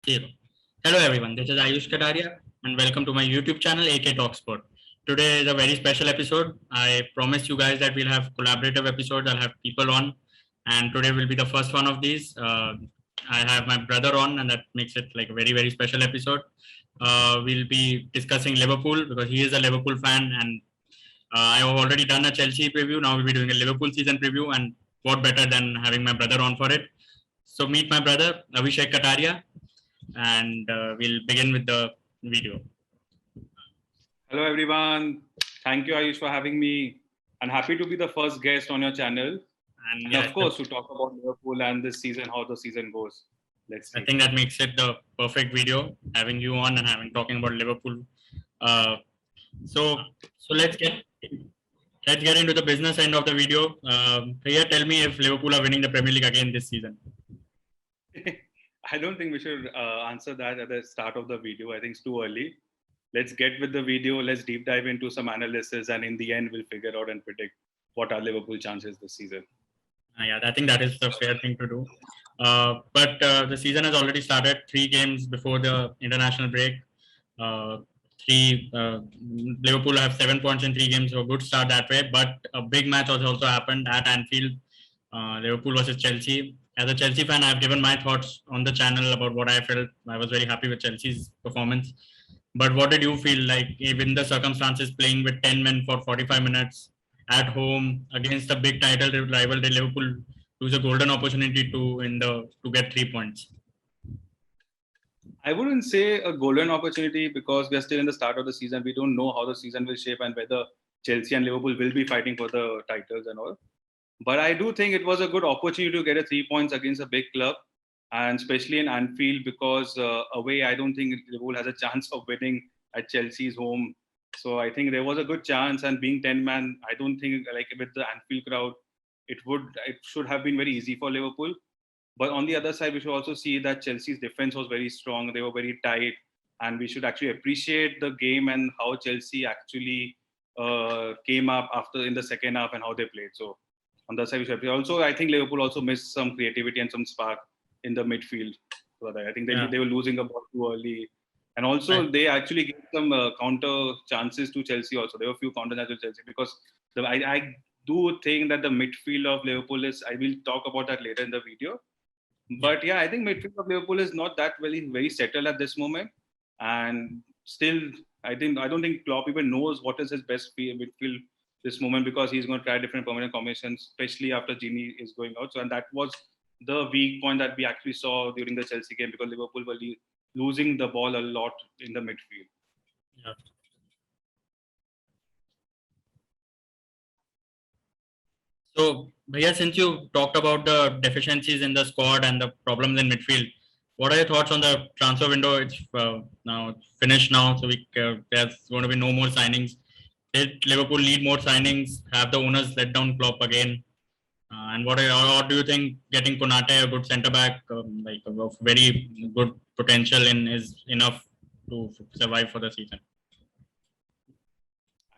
Zero. Hello everyone, this is Avishek Kataria and welcome to my YouTube channel AK Talksport. Today is a very special episode. I promised you guys that we'll have collaborative episodes. I'll have people on, and today will be the first one of these. I have my brother on, and that makes it like a very special episode. We'll be discussing Liverpool because he is a Liverpool fan, and I have already done a Chelsea preview. Now we'll be doing a Liverpool season preview, and what better than having my brother on for it? So meet my brother Avishek Kataria, and we'll begin with the video. Hello everyone. Thank you Ayush for having me. I'm happy to be the first guest on your channel. And of course to talk about Liverpool and this season, how the season goes. Let's see. I think that makes it the perfect video, having you on and talking about Liverpool. So let's get into the business end of the video. Priya, tell me if Liverpool are winning the Premier League again this season. I don't think we should answer that at the start of the video. I think it's too early. Let's get with the video. Let's deep dive into some analysis, and in the end, we'll figure out and predict what are Liverpool chances this season. Yeah, I think that is the fair thing to do. But the season has already started. 3 games before the international break. Liverpool have 7 points in 3 games, so a good start that way. But a big match also happened at Anfield. Liverpool versus Chelsea. As a Chelsea fan, I've given my thoughts on the channel about what I felt. I was very happy with Chelsea's performance. But what did you feel like, even the circumstances, playing with 10 men for 45 minutes at home against a big title rival? Did Liverpool lose a golden opportunity to get 3 points? I wouldn't say a golden opportunity because we are still in the start of the season. We don't know how the season will shape and whether Chelsea and Liverpool will be fighting for the titles and all. But I do think it was a good opportunity to get a 3 points against a big club, and especially in Anfield, because away, I don't think Liverpool has a chance of winning at Chelsea's home. So I think there was a good chance, and being 10-man, I don't think like with the Anfield crowd, it should have been very easy for Liverpool. But on the other side, we should also see that Chelsea's defense was very strong. They were very tight, and we should actually appreciate the game and how Chelsea actually came up after in the second half and how they played. So on the side, we should also, I think Liverpool also missed some creativity and some spark in the midfield. So I think they were losing a ball too early. And also, they actually gave some counter chances to Chelsea also. There were a few counter chances to Chelsea because I do think that the midfield of Liverpool is, I will talk about that later in the video. But yeah, I think midfield of Liverpool is not that very settled at this moment. And still, I don't think Klopp even knows what is his best midfield this moment, because he's going to try different permanent combinations, especially after Gini is going out. So, and that was the weak point that we actually saw during the Chelsea game, because Liverpool were losing the ball a lot in the midfield. Yeah. So, Bhaiya, since you talked about the deficiencies in the squad and the problems in midfield, what are your thoughts on the transfer window? It's now finished now, so there's going to be no more signings. Did Liverpool need more signings? Have the owners let down Klopp again? And what do you think getting Konate, a good centre back, like of very good potential is enough to survive for the season?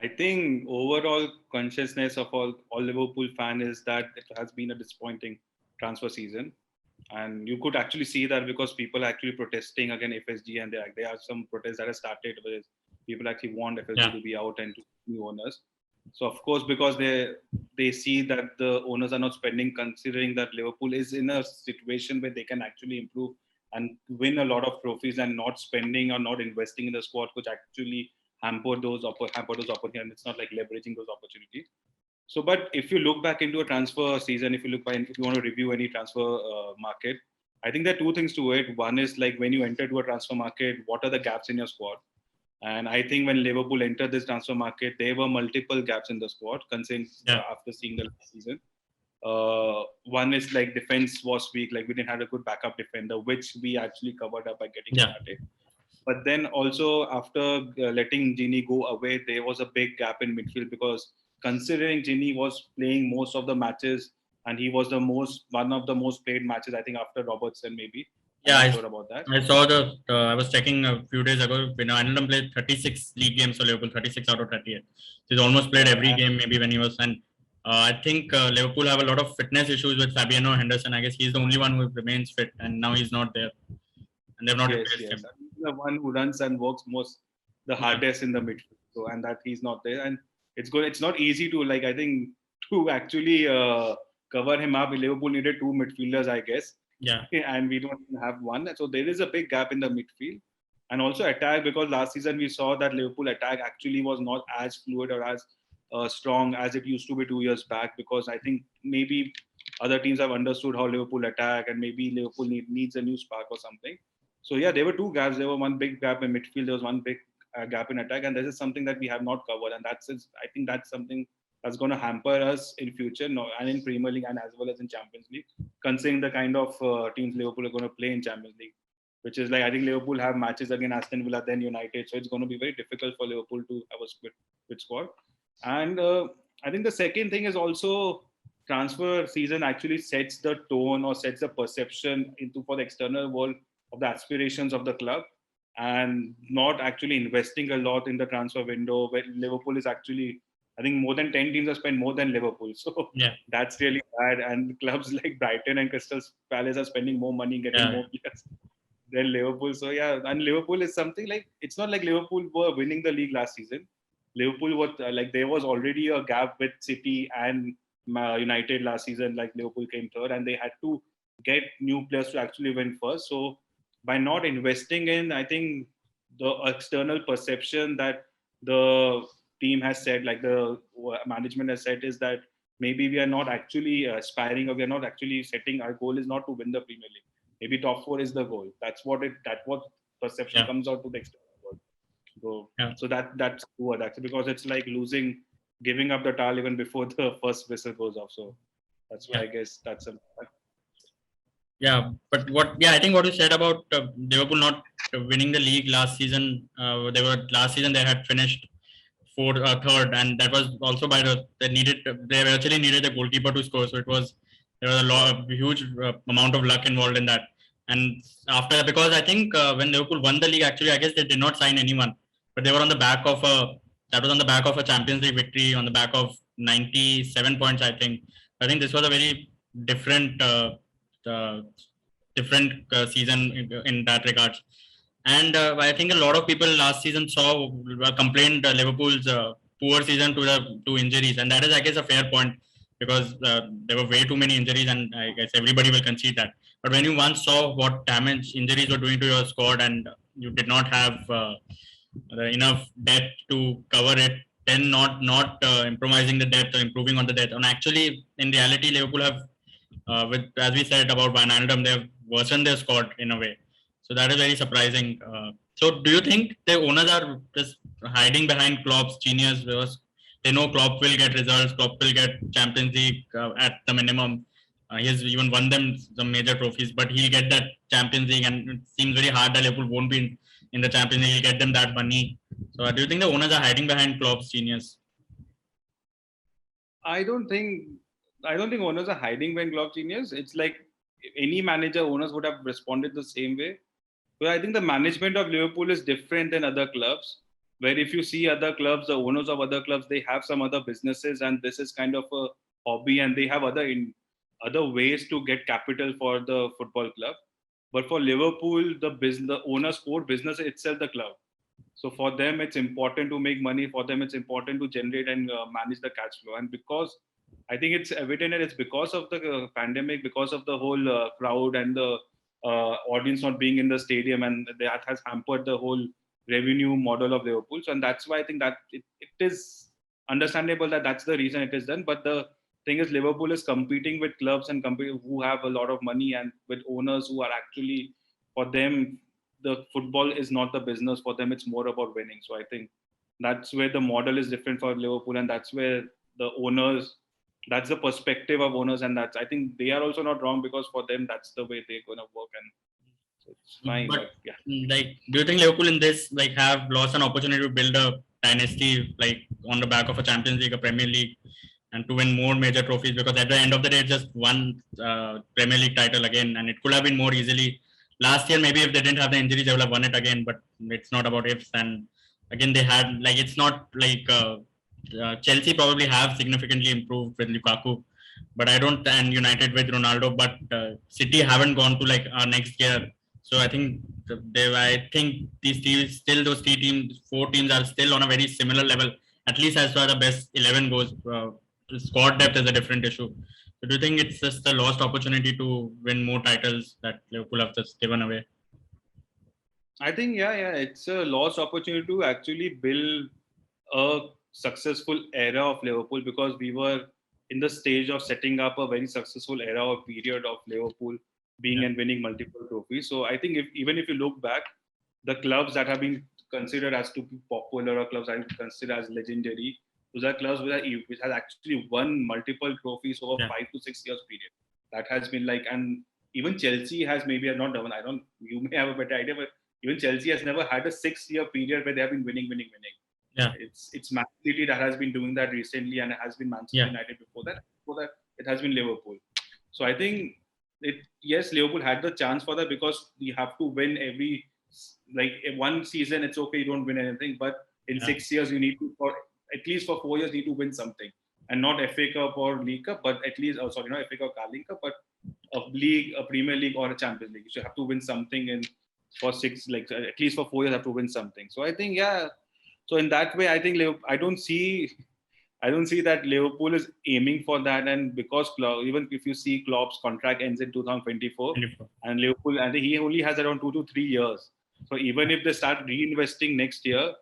I think overall consciousness of all Liverpool fan is that it has been a disappointing transfer season. And you could actually see that because people are actually protesting against FSG, and there are some protests that have started with people actually want FSG to be out and to new owners. So of course, because they see that the owners are not spending, considering that Liverpool is in a situation where they can actually improve and win a lot of trophies, and not spending or not investing in the squad, which actually hamper those opportunities. And it's not like leveraging those opportunities. So, but if you look back into a transfer season, if you want to review any transfer market, I think there are 2 things to it. One is like when you enter to a transfer market, what are the gaps in your squad? And I think when Liverpool entered this transfer market, there were multiple gaps in the squad, considering after seeing the last season. One is like defense was weak, like we didn't have a good backup defender, which we actually covered up by getting Konate. But then also after letting Gini go away, there was a big gap in midfield, because considering Gini was playing most of the matches, and he was one of the most played matches, I think, after Robertson maybe. Yeah, I'm not sure about that. I saw I was checking a few days ago. Wijnaldum played 36 league games for Liverpool, 36 out of 38. He's almost played every game, maybe when he was. And I think Liverpool have a lot of fitness issues with Fabiano Henderson. I guess he's the only one who remains fit, and now he's not there. and they've not Yes, replaced yes. him. He's the one who runs and works the hardest in the midfield. So, and that he's not there, and it's good. It's not easy to I think to actually cover him up. Liverpool needed two midfielders, I guess, Yeah, and we don't have one. So there is a big gap in the midfield, and also attack, because last season we saw that Liverpool attack actually was not as fluid or as strong as it used to be 2 years back. Because I think maybe other teams have understood how Liverpool attack, and maybe Liverpool needs a new spark or something. So yeah, there were two gaps. There were one big gap in midfield. There was one big gap in attack, and this is something that we have not covered. And I think that's something that's going to hamper us in future, and in Premier League and as well as in Champions League, considering the kind of teams Liverpool are going to play in Champions League, which is I think Liverpool have matches against Aston Villa, then United, so it's going to be very difficult for Liverpool to have a split squad. And I think the second thing is also transfer season actually sets the tone or sets the perception into for the external world of the aspirations of the club, and not actually investing a lot in the transfer window, where Liverpool is actually, I think more than 10 teams have spent more than Liverpool. So yeah, that's really bad. And clubs like Brighton and Crystal Palace are spending more money getting more players than Liverpool. So yeah, and Liverpool is something it's not like Liverpool were winning the league last season. Liverpool was there was already a gap with City and United last season. Liverpool came third, and they had to get new players to actually win first. So by not investing in, I think the external perception that the team has said, the management has said, is that maybe we are not actually aspiring, or we are not actually setting, our goal is not to win the Premier League. Maybe top four is the goal. That's what perception comes out to the external world. So that's poor actually, because it's like giving up the towel even before the first whistle goes off. So that's why I guess that's a. Yeah, but I think what you said about Liverpool not winning the league last season, last season they had finished third, and that was also by they actually needed a goalkeeper to score, so there was a huge amount of luck involved in that. And after that, because I think when Liverpool won the league, actually I guess they did not sign anyone, but they were on the back of a Champions League victory, on the back of 97 points. I think this was a very different. Uh, Season in that regard. And I think a lot of people last season complained Liverpool's poor season to injuries, and that is, I guess, a fair point, because there were way too many injuries, and I guess everybody will concede that. But when you once saw what damage injuries were doing to your squad, and you did not have enough depth to cover it, then not improvising the depth or improving on the depth, and actually in reality Liverpool have with, as we said about Wijnaldum, they have worsened their squad in a way. So that is very surprising. So do you think the owners are just hiding behind Klopp's genius, because they know Klopp will get results, Klopp will get Champions League at the minimum. He has even won them some major trophies, but he'll get that Champions League, and it seems very hard that Liverpool won't be in the Champions League. He'll get them that money. So do you think the owners are hiding behind Klopp's genius? I don't think owners are hiding behind Klopp's genius. It's like any manager, owners would have responded the same way. But I think the management of Liverpool is different than other clubs, where if you see other clubs, the owners of other clubs, they have some other businesses, and this is kind of a hobby, and they have other ways to get capital for the football club. But for Liverpool, the owner's core business is itself the club. So for them, it's important to make money. For them, it's important to generate and manage the cash flow. And because I think it's evident that it's because of the pandemic, because of the whole crowd and the audience not being in the stadium, and that has hampered the whole revenue model of Liverpool. So, and that's why I think that it is understandable that that's the reason it is done. But the thing is, Liverpool is competing with clubs and who have a lot of money, and with owners who are actually, for them, the football is not the business. For them, it's more about winning. So I think that's where the model is different for Liverpool, and that's where the owners, that's the perspective of owners, and I think they are also not wrong, because for them that's the way they're going to work, and so it's fine. But yeah, do you think Liverpool in this have lost an opportunity to build a dynasty on the back of a Champions League, a Premier League, and to win more major trophies? Because at the end of the day, it's just one Premier League title again, and it could have been more easily. Last year, maybe if they didn't have the injuries, they would have won it again. But it's not about ifs. And again, they had it's not Chelsea probably have significantly improved with Lukaku, but I don't, and United with Ronaldo. But City haven't gone to our next year. So I think these teams, still those three teams, four teams are still on a very similar level, at least as far as the best 11 goes. Squad depth is a different issue. So do you think it's just a lost opportunity to win more titles that Liverpool have just given away? I think it's a lost opportunity to actually build a successful era of Liverpool, because we were in the stage of setting up a very successful era or period of Liverpool being and winning multiple trophies. So I think even if you look back, the clubs that have been considered as to be popular or clubs that are considered as legendary, those are clubs which has actually won multiple trophies over 5 to 6 years period. That has been like, and even Chelsea has maybe not done. You may have a better idea, but even Chelsea has never had a 6 year period where they have been winning. Yeah. It's Man City that has been doing that recently, and it has been Manchester United before that. Before that, it has been Liverpool. So I think Liverpool had the chance for that, because you have to win every, like one season. It's okay, you don't win anything, but in 6 years you need to, for at least for 4 years, you need to win something, and not FA Cup or League Cup, but at least not FA Cup or Carling Cup, but a league, a Premier League or a Champions League. You have to win something for at least for 4 years, have to win something. So I think so in that way, I think I don't see that Liverpool is aiming for that. And because even if you see Klopp's contract ends in 2024, and Liverpool, I think he only has around 2 to 3 years. So even if they start reinvesting next year,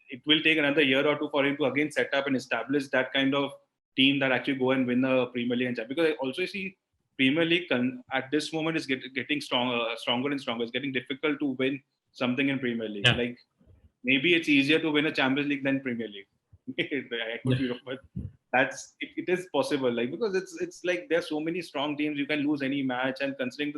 it will take another year or two for him to again set up and establish that kind of team that actually go and win the Premier League and Champions. Because I also see Premier League at this moment is getting stronger and stronger. It's getting difficult to win something in Premier League. Yeah. Like maybe it's easier to win a Champions League than Premier League. I could be wrong, but it is possible. Like, because it's like there's so many strong teams, you can lose any match, and considering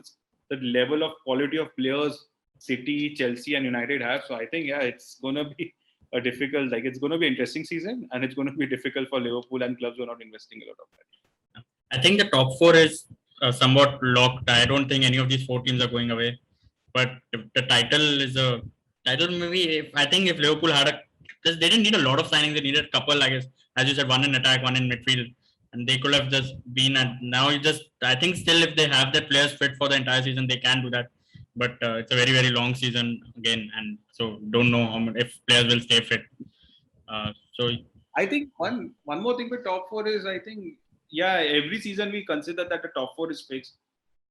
the level of quality of players City, Chelsea, and United have, so I think it's gonna be it's going to be an interesting season, and it's going to be difficult for Liverpool and clubs who are not investing a lot of that. I think the top four is somewhat locked. I don't think any of these four teams are going away. But the title is a title. Maybe I think if Liverpool had they didn't need a lot of signings. They needed a couple, I guess, as you said, one in attack, one in midfield, and they could have just been. Now I think still, if they have their players fit for the entire season, they can do that. But it's a very, very long season again, and so don't know if players will stay fit. So I think one more thing with top four is, I think every season we consider that the top four is fixed,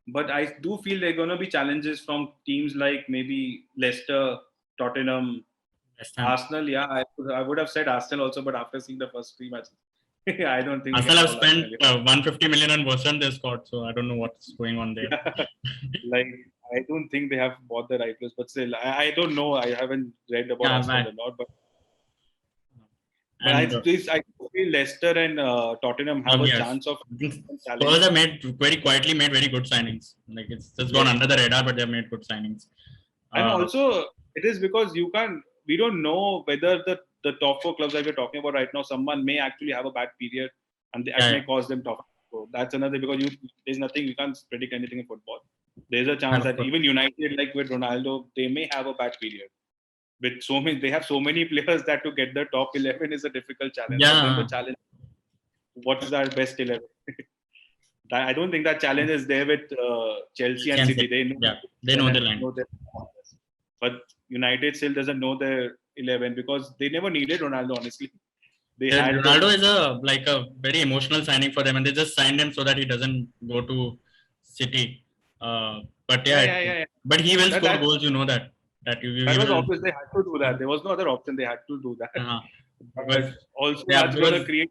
but I do feel there are going to be challenges from teams like maybe Leicester, Tottenham, Arsenal. I would have said Arsenal also, but after seeing the first 3 matches, I don't think Arsenal have spent 150 million on Watson they scored, so I don't know what's going on there. I don't think they have bought the right players, but still, I don't know. I haven't read about Arsenal a lot, but I feel Leicester and Tottenham have a chance of. Spurs have very good signings. Like, it's just gone under the radar, but they have made good signings. And also, it is because we don't know whether the top four clubs that we're talking about right now, someone may actually have a bad period, and that may cause them top. So that's another, because there's nothing, we can't predict anything in football. There's a chance that even United, like with Ronaldo, they may have a bad period. With they have so many players that to get the top 11 is a difficult challenge. Yeah. The challenge, what is our best 11? I don't think that challenge is there with Chelsea and City. They know the line. But United still doesn't know their 11, because they never needed Ronaldo, honestly. Ronaldo is a very emotional signing for them, and they just signed him so that he doesn't go to City. But but he will score goals, you know that. That was obvious. They had to do that. There was no other option. They had to do that. But also, that's going to create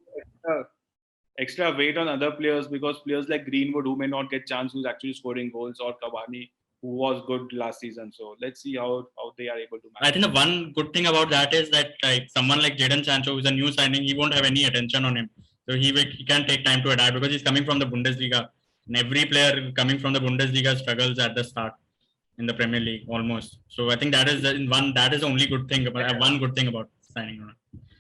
extra weight on other players, because players like Greenwood, who may not get chance, who's actually scoring goals, or Cavani, who was good last season. So let's see how they are able to manage. I think the one good thing about that is that someone like Jadon Sancho, who's a new signing, he won't have any attention on him. So he can take time to adapt, because he's coming from the Bundesliga. And every player coming from the Bundesliga struggles at the start in the Premier League almost. So I think that is the only good thing about one good thing about signing Ronaldo.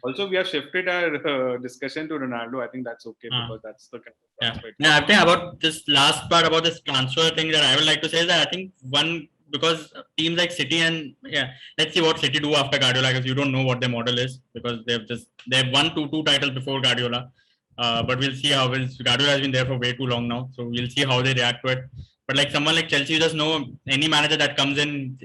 Also, we have shifted our discussion to Ronaldo. I think that's okay, because that's the kind of prospect. Yeah, I think about this last part about this transfer thing that I would like to say is that I think because teams like City and let's see what City do after Guardiola, because you don't know what their model is, because they've won two titles before Guardiola. But we'll see how Guardiola has been there for way too long now, so we'll see how they react to it. But like someone like Chelsea, you just know any manager that comes in,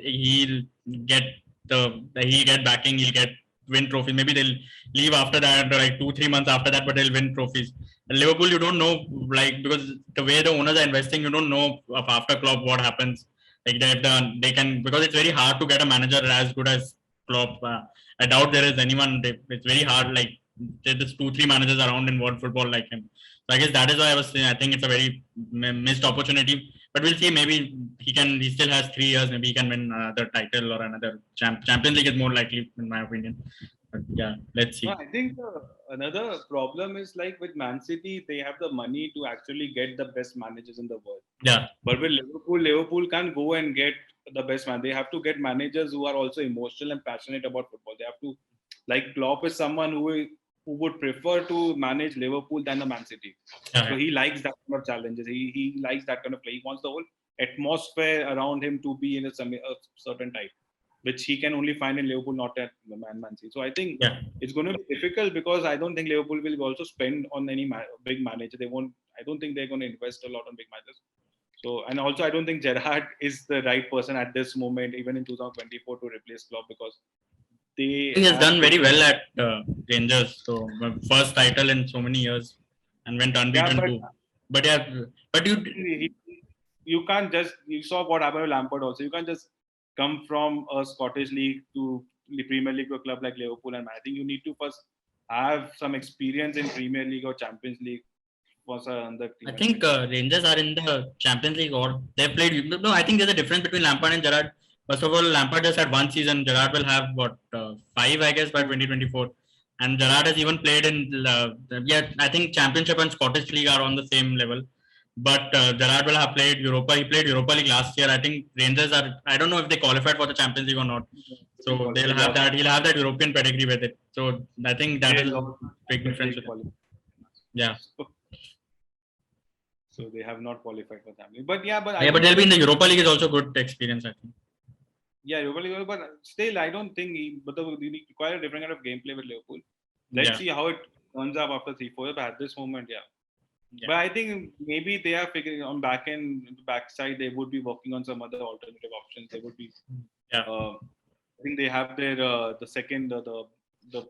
get he'll get backing, he'll get win trophies. Maybe they'll leave after that, like 2-3 months after that, but they'll win trophies. And Liverpool, you don't know, like because the way the owners are investing, you don't know of after Klopp what happens. Like they've done, they can because it's very hard to get a manager as good as Klopp. I doubt there is anyone. It's very hard. Like there's 2-3 managers around in world football like him. So I guess that is why I was saying I think it's a very missed opportunity. But we'll see. Maybe he can. He still has 3 years. Maybe he can win another title or another Champions League is more likely, in my opinion. But yeah, let's see. No, I think another problem is like with Man City, they have the money to actually get the best managers in the world. Yeah. But with Liverpool can't go and get the best man. They have to get managers who are also emotional and passionate about football. They have to, like Klopp is someone who would prefer to manage Liverpool than the Man City. Yeah. So he likes that kind of challenges. He likes that kind of play. He wants the whole atmosphere around him to be in a certain type, which he can only find in Liverpool, not at Man City. So I think it's going to be difficult because I don't think Liverpool will also spend on any big manager. They won't. I don't think they're going to invest a lot on big managers. So, and also I don't think Gerrard is the right person at this moment, even in 2024, to replace Klopp because he has done very well at Rangers. So first title in so many years and went unbeaten too. But you can't just, you saw what happened with Lampard also. You can't just come from a Scottish league to the Premier League to a club like Liverpool, and I think you need to first have some experience in Premier League or Champions League. I think Rangers are in the Champions League or they played. No, I think there's a difference between Lampard and Gerrard. First of all, Lampard just had one season. Gerrard will have 5, I guess, by 2024. And Gerrard has even played in. I think Championship and Scottish League are on the same level. But Gerrard will have played Europa. He played Europa League last year. I think Rangers are. I don't know if they qualified for the Champions League or not. So they'll have that. He'll have that European pedigree with it. So I think that is a big difference. Yeah. So they have not qualified for Champions League. But they'll be in the Europa League is also good experience, I think. Yeah, Europa League, but still, I don't think but you require a different kind of gameplay with Liverpool. Let's see how it turns up after 3-4 years. But at this moment, But I think maybe they are figuring on backside, they would be working on some other alternative options. They would be. I think they have their the second the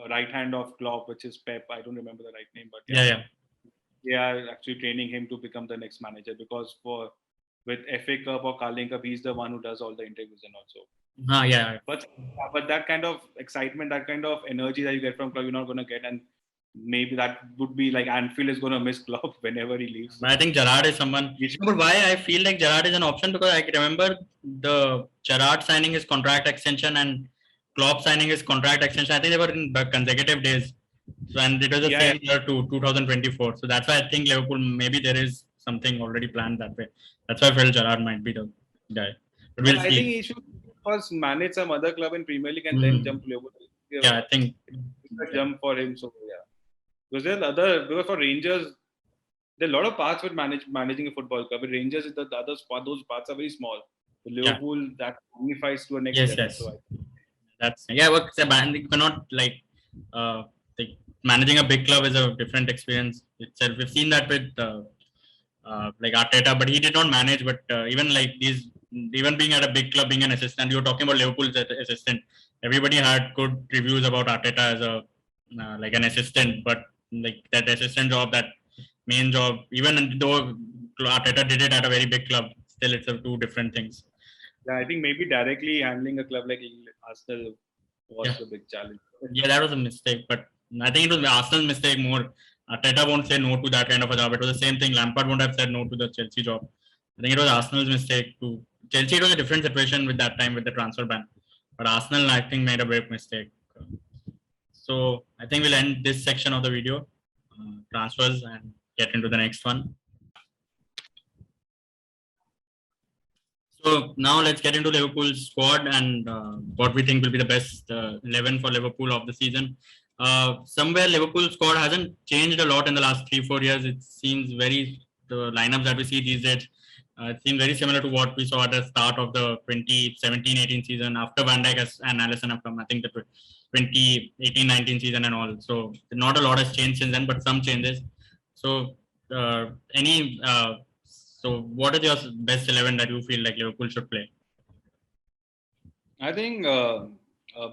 right hand of Klopp, which is Pep. I don't remember the right name, but they are actually training him to become the next manager because with FA Cup or Carling Cup, he's the one who does all the interviews and also. But that kind of excitement, that kind of energy that you get from Klopp, you're not going to get, and maybe that would be like Anfield is going to miss Klopp whenever he leaves. I think Gerrard is someone. But why I feel like Gerrard is an option because I remember the Gerrard signing his contract extension and Klopp signing his contract extension. I think they were in consecutive days. So, and it was the same year to 2024. So that's why I think Liverpool, maybe there is something already planned that way. That's why I felt Gerrard might be the guy. But we'll see. I think he should first manage some other club in Premier League and then jump to Liverpool. I think it's a jump for him. So because for Rangers, there are a lot of parts with managing a football club. With Rangers, the other spot, those parts are very small. With Liverpool, that magnifies to a next level. Yes. So that's you cannot managing a big club is a different experience itself. We've seen that with like Arteta, but he did not manage. But even being at a big club, being an assistant, you were talking about Liverpool's assistant. Everybody had good reviews about Arteta as a like an assistant, but like that assistant job, that main job, even though Arteta did it at a very big club, still it's two different things. Yeah, I think maybe directly handling a club like Arsenal was a big challenge. Yeah, that was a mistake, but I think it was Arsenal's mistake more. Arteta won't say no to that kind of a job. It was the same thing. Lampard won't have said no to the Chelsea job. I think it was Arsenal's mistake to Chelsea. It was a different situation with that time with the transfer ban, but Arsenal I think made a big mistake. So I think we'll end this section of the video, transfers, and get into the next one. So now let's get into Liverpool's squad and what we think will be the best 11 for Liverpool of the season. Somewhere Liverpool squad hasn't changed a lot in the last 3-4 years. It seems the lineups that we see these days, it seems very similar to what we saw at the start of the 2017-18 season after Van Dijk and Alisson have come. I think the 2018-19 season and all. So not a lot has changed since then, but some changes. So any So what is your best 11 that you feel like Liverpool should play? I think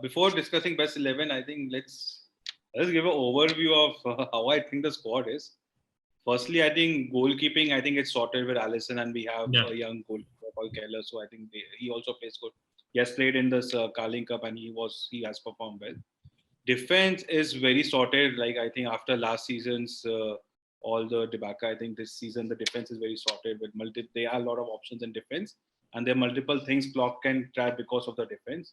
before discussing best 11, I think let's give an overview of how I think the squad is. Firstly, I think goalkeeping, I think it's sorted with Alisson, and we have Yeah. a young goalkeeper called Keller. So I think he also plays good. He has played in this Carling Cup, and he has performed well. Defense is very sorted. Like I think after last season's all the debacle, I think this season the defense is very sorted with there are a lot of options in defense, and there are multiple things Klopp can try because of the defense.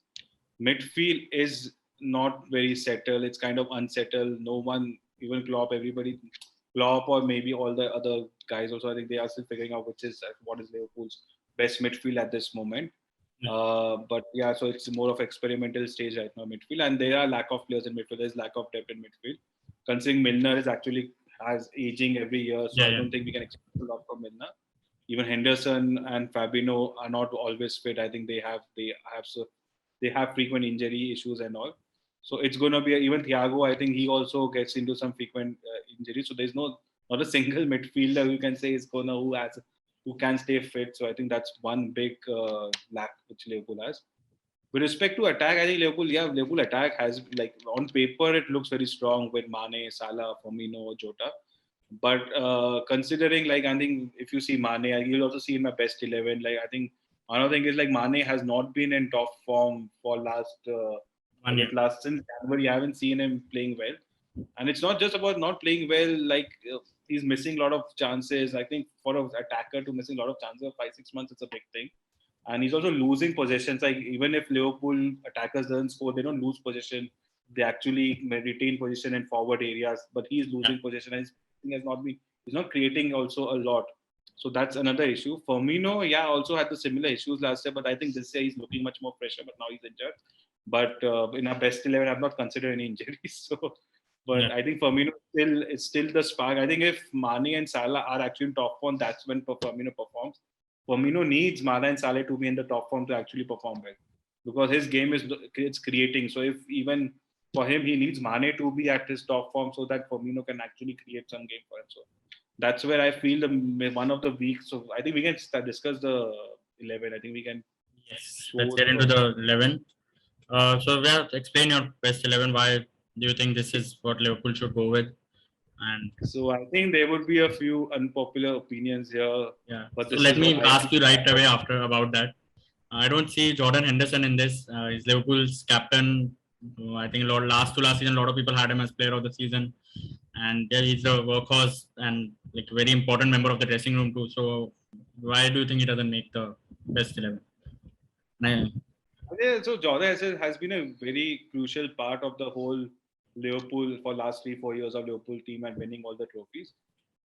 Midfield is not very settled. It's kind of unsettled. No one, even Klopp or maybe all the other guys also. I think they are still figuring out what is Liverpool's best midfield at this moment. But yeah, so it's more of experimental stage right now midfield, and there are lack of players in midfield. There's lack of depth in midfield. Considering Milner is actually has aging every year, so Yeah, I yeah. don't think we can expect a lot from Milner. Even Henderson and Fabinho are not always fit. I think they have frequent injury issues and all. So it's going to be even Thiago. I think he also gets into some frequent injuries. So there's not a single midfielder who can say is going to who can stay fit. So I think that's one big lack which Liverpool has. With respect to attack, I think Liverpool attack has like on paper it looks very strong with Mane, Salah, Firmino, Jota. But considering like I think if you see Mane, you'll also see in my best 11. Like I think another thing is like Mane has not been in top form for One year. since January. I haven't seen him playing well, and it's not just about not playing well. Like he's missing a lot of chances. I think for an attacker to missing a lot of chances of 5-6 months, it's a big thing. And he's also losing possessions. Like even if Liverpool attackers doesn't score, they don't lose possession. They actually retain position in forward areas, but he's losing possession and he's not creating also a lot. So that's another issue. Firmino, yeah, also had the similar issues last year, but I think this year he's looking much more fresher. But now he's injured. But in our best 11, I've not considered any injuries. So, but Yeah. I think Firmino is still the spark. I think if Mane and Salah are actually in top form, that's when Firmino performs. Firmino needs Mane and Salah to be in the top form to actually perform well, because his game it's creating. So if even for him, he needs Mane to be at his top form so that Firmino can actually create some game for him. So that's where I feel one of the weeks. So I think we can discuss the 11. I think we can Yes. Let's show get into the. the 11. So yeah, explain your best 11. Why do you think this is what Liverpool should go with? And So I think there would be a few unpopular opinions here, yeah, but so this let is what me I ask feel. you right away after about that. I don't see Jordan Henderson in this. He's Liverpool's captain. I think last to last season, a lot of people had him as player of the season, and yeah, he's a workhorse and like very important member of the dressing room too. So why do you think he doesn't make the best 11? Nah. Yeah, so Jordan has been a very crucial part of the whole Liverpool for last 3-4 years of Liverpool team and winning all the trophies.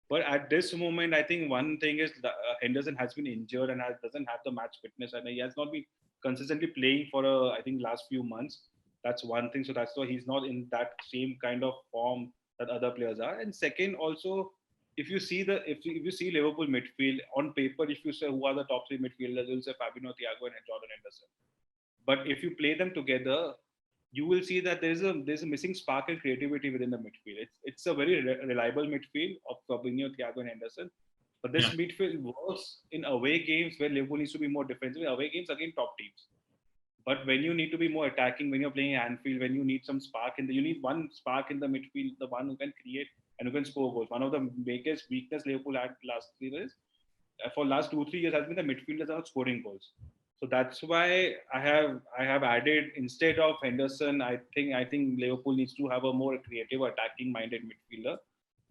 But at this moment, I think one thing is that Henderson has been injured and doesn't have the match fitness, and he has not been consistently playing for I think last few months. That's one thing. So that's why he's not in that same kind of form that other players are. And second, also, if you see Liverpool midfield on paper, if you say who are the top three midfielders, you'll say Fabinho, Thiago, and Jordan Henderson. But if you play them together, you will see that there's a missing spark and creativity within the midfield. It's a very reliable midfield of Fabinho, Thiago, and Henderson. But this Yeah, midfield works in away games where Liverpool needs to be more defensive. Away games against top teams. But when you need to be more attacking, when you're playing Anfield, when you need some spark you need one spark in the midfield, the one who can create and who can score goals. One of the biggest weakness Liverpool had last season is for last 2-3 years has been the midfielders are not scoring goals. So that's why I have added instead of Henderson. I think Liverpool needs to have a more creative, attacking minded midfielder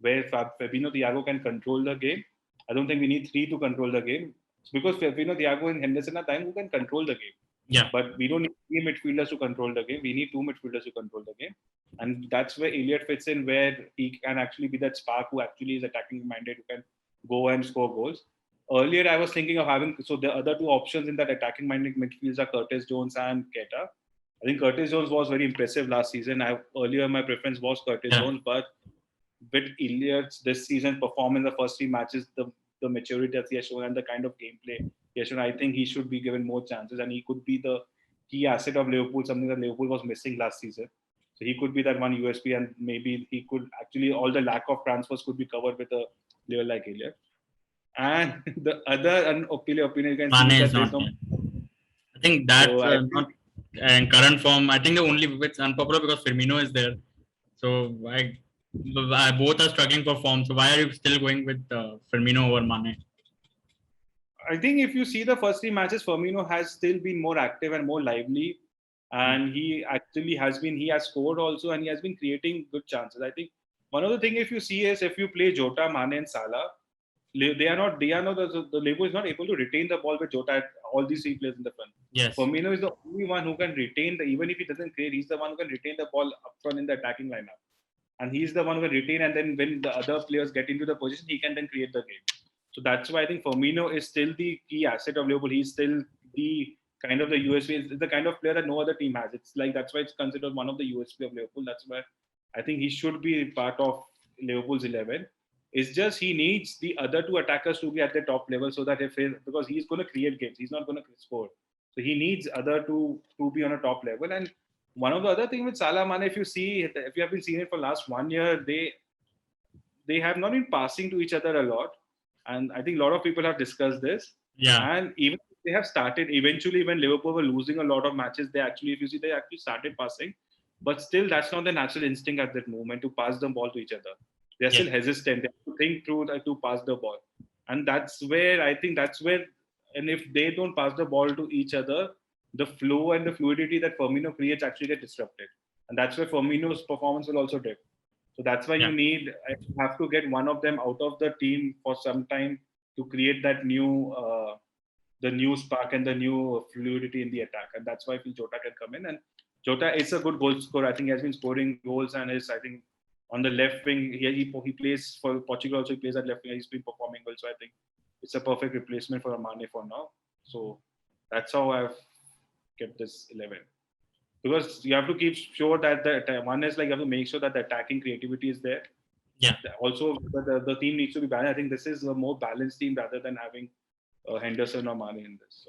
where Fabinho Thiago can control the game. I don't think we need three to control the game. It's because Fabinho Thiago and Henderson are time who can control the game. yeah, But we don't need three midfielders to control the game. We need two midfielders to control the game. And that's where Elliot fits in, where he can actually be that spark who actually is attacking minded, who can go and score goals. Earlier, I was thinking of having the other two options in that attacking minded midfields are Curtis Jones and Keita. I think Curtis Jones was very impressive last season. Earlier my preference was Curtis yeah, Jones, but with Elliot's this season performance in the first three matches, the maturity that he has shown and the kind of gameplay he has shown, I think he should be given more chances and he could be the key asset of Liverpool, something that Liverpool was missing last season. So he could be that one USP, and maybe he could actually all the lack of transfers could be covered with a player like Elliot. And the other unpopular opinion you can see Mane is is that there's not no. there. I think So that's I think not in current form. I think the only it's unpopular because Firmino is there. So I both are struggling for form. So why are you still going with Firmino over Mane? if you see the first three matches, Firmino has still been more active and more lively, and he actually has been. He has scored also, and he has been creating good chances. I think one of the thing if you see is if you play Jota, Mane, and Salah, the Liverpool is not able to retain the ball with Jota at all these three players in the front. Yes. Firmino is the only one who can retain the even if he doesn't create, he's the one who can retain the ball up front in the attacking lineup, and he's the one who can retain. And then when the other players get into the position, he can then create the game. So that's why I think Firmino is still the key asset of Liverpool. He's still the kind of the USP. It's the kind of player that no other team has. It's like that's why it's considered one of the USP of Liverpool. That's why I think he should be part of Liverpool's 11. It's just he needs the other two attackers to be at the top level so that because he's going to create games, he's not going to score. So he needs other two to be on a top level. And one of the other thing with Salah Mane, if you have been seeing it for last 1 year, they have not been passing to each other a lot. And I think a lot of people have discussed this. Yeah. And even they have started eventually when Liverpool were losing a lot of matches, they actually started passing. But still, that's not the natural instinct at that moment to pass the ball to each other. They're still hesitant. They have to think through to pass the ball. And and if they don't pass the ball to each other, the flow and the fluidity that Firmino creates actually get disrupted. And that's where Firmino's performance will also dip. So that's why you have to get one of them out of the team for some time to create that the new spark and the new fluidity in the attack. And that's why I feel Jota can come in. And Jota is a good goal scorer. I think he has been scoring goals and I think, on the left wing, he plays for Portugal also. He plays at left wing. He's been performing well. So I think it's a perfect replacement for Mane for now. So that's how I've kept this 11. Because you have to keep sure that one is you have to make sure that the attacking creativity is there. Yeah. Also, the team needs to be balanced. I think this is a more balanced team rather than having Henderson or Mane in this.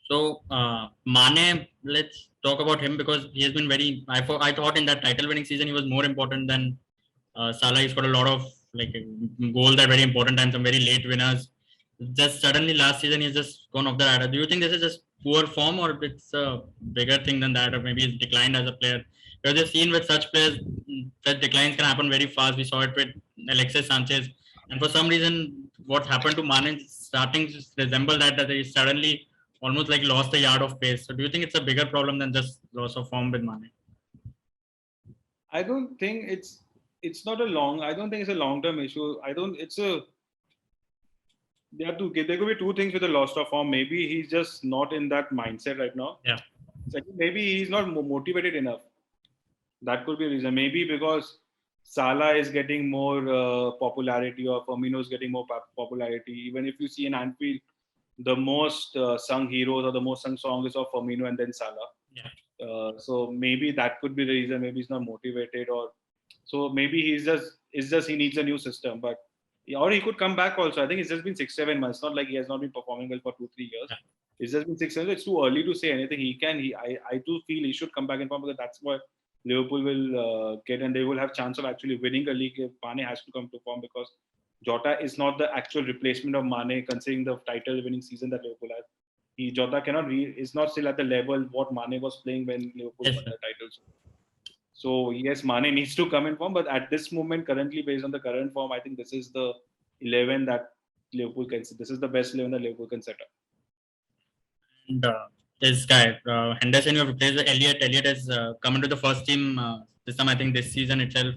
So Mane, let's talk about him because he has been very. I thought in that title-winning season he was more important than Salah. He's got a lot of goals that are very important and some very late winners. Just suddenly last season he's just gone off the radar. Do you think this is just poor form or it's a bigger thing than that, or maybe he's declined as a player? Because you've seen with such players that declines can happen very fast. We saw it with Alexis Sanchez, and for some reason, what happened to Mane is starting to resemble that he suddenly almost lost a yard of pace. So do you think it's a bigger problem than just loss of form with Mane? I don't think it's not a long. I don't think it's a long-term issue. I don't. It's a. There could be two things with the loss of form. Maybe he's just not in that mindset right now. Yeah. Second, maybe he's not motivated enough. That could be a reason. Maybe because Salah is getting more popularity or Firmino is getting more popularity. Even if you see in Anfield, the most sung heroes or the most sung song is of Firmino and then Salah. Yeah. So maybe that could be the reason. Maybe he's not motivated, or so maybe he needs a new system. But or he could come back also. I think it's just been 6-7 months. Not like he has not been performing well for 2-3 years. Yeah. It's just been 6 months. It's too early to say anything. I do feel he should come back in form because that's what Liverpool will get, and they will have chance of actually winning a league if Mane has to come to form, because Jota is not the actual replacement of Mane considering the title-winning season that Liverpool has. Jota is not still at the level what Mane was playing when Liverpool won the titles. So yes, Mane needs to come in form, but at this moment, currently based on the current form, I think this is the 11 that Liverpool can. This is the best 11 that Liverpool can set up. And this guy Henderson, you have replaced with Elliot. Elliot has come into the first team this time. I think this season itself.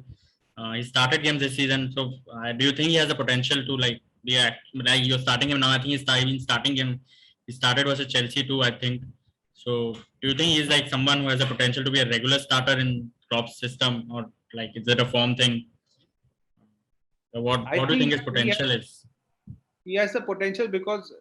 He started games this season. So do you think he has the potential to be you're starting him now? I think he's starting him. He started versus Chelsea too, I think. So do you think he's someone who has the potential to be a regular starter in Klopp's system, or is it a form thing? What do you think his potential is? He has the potential because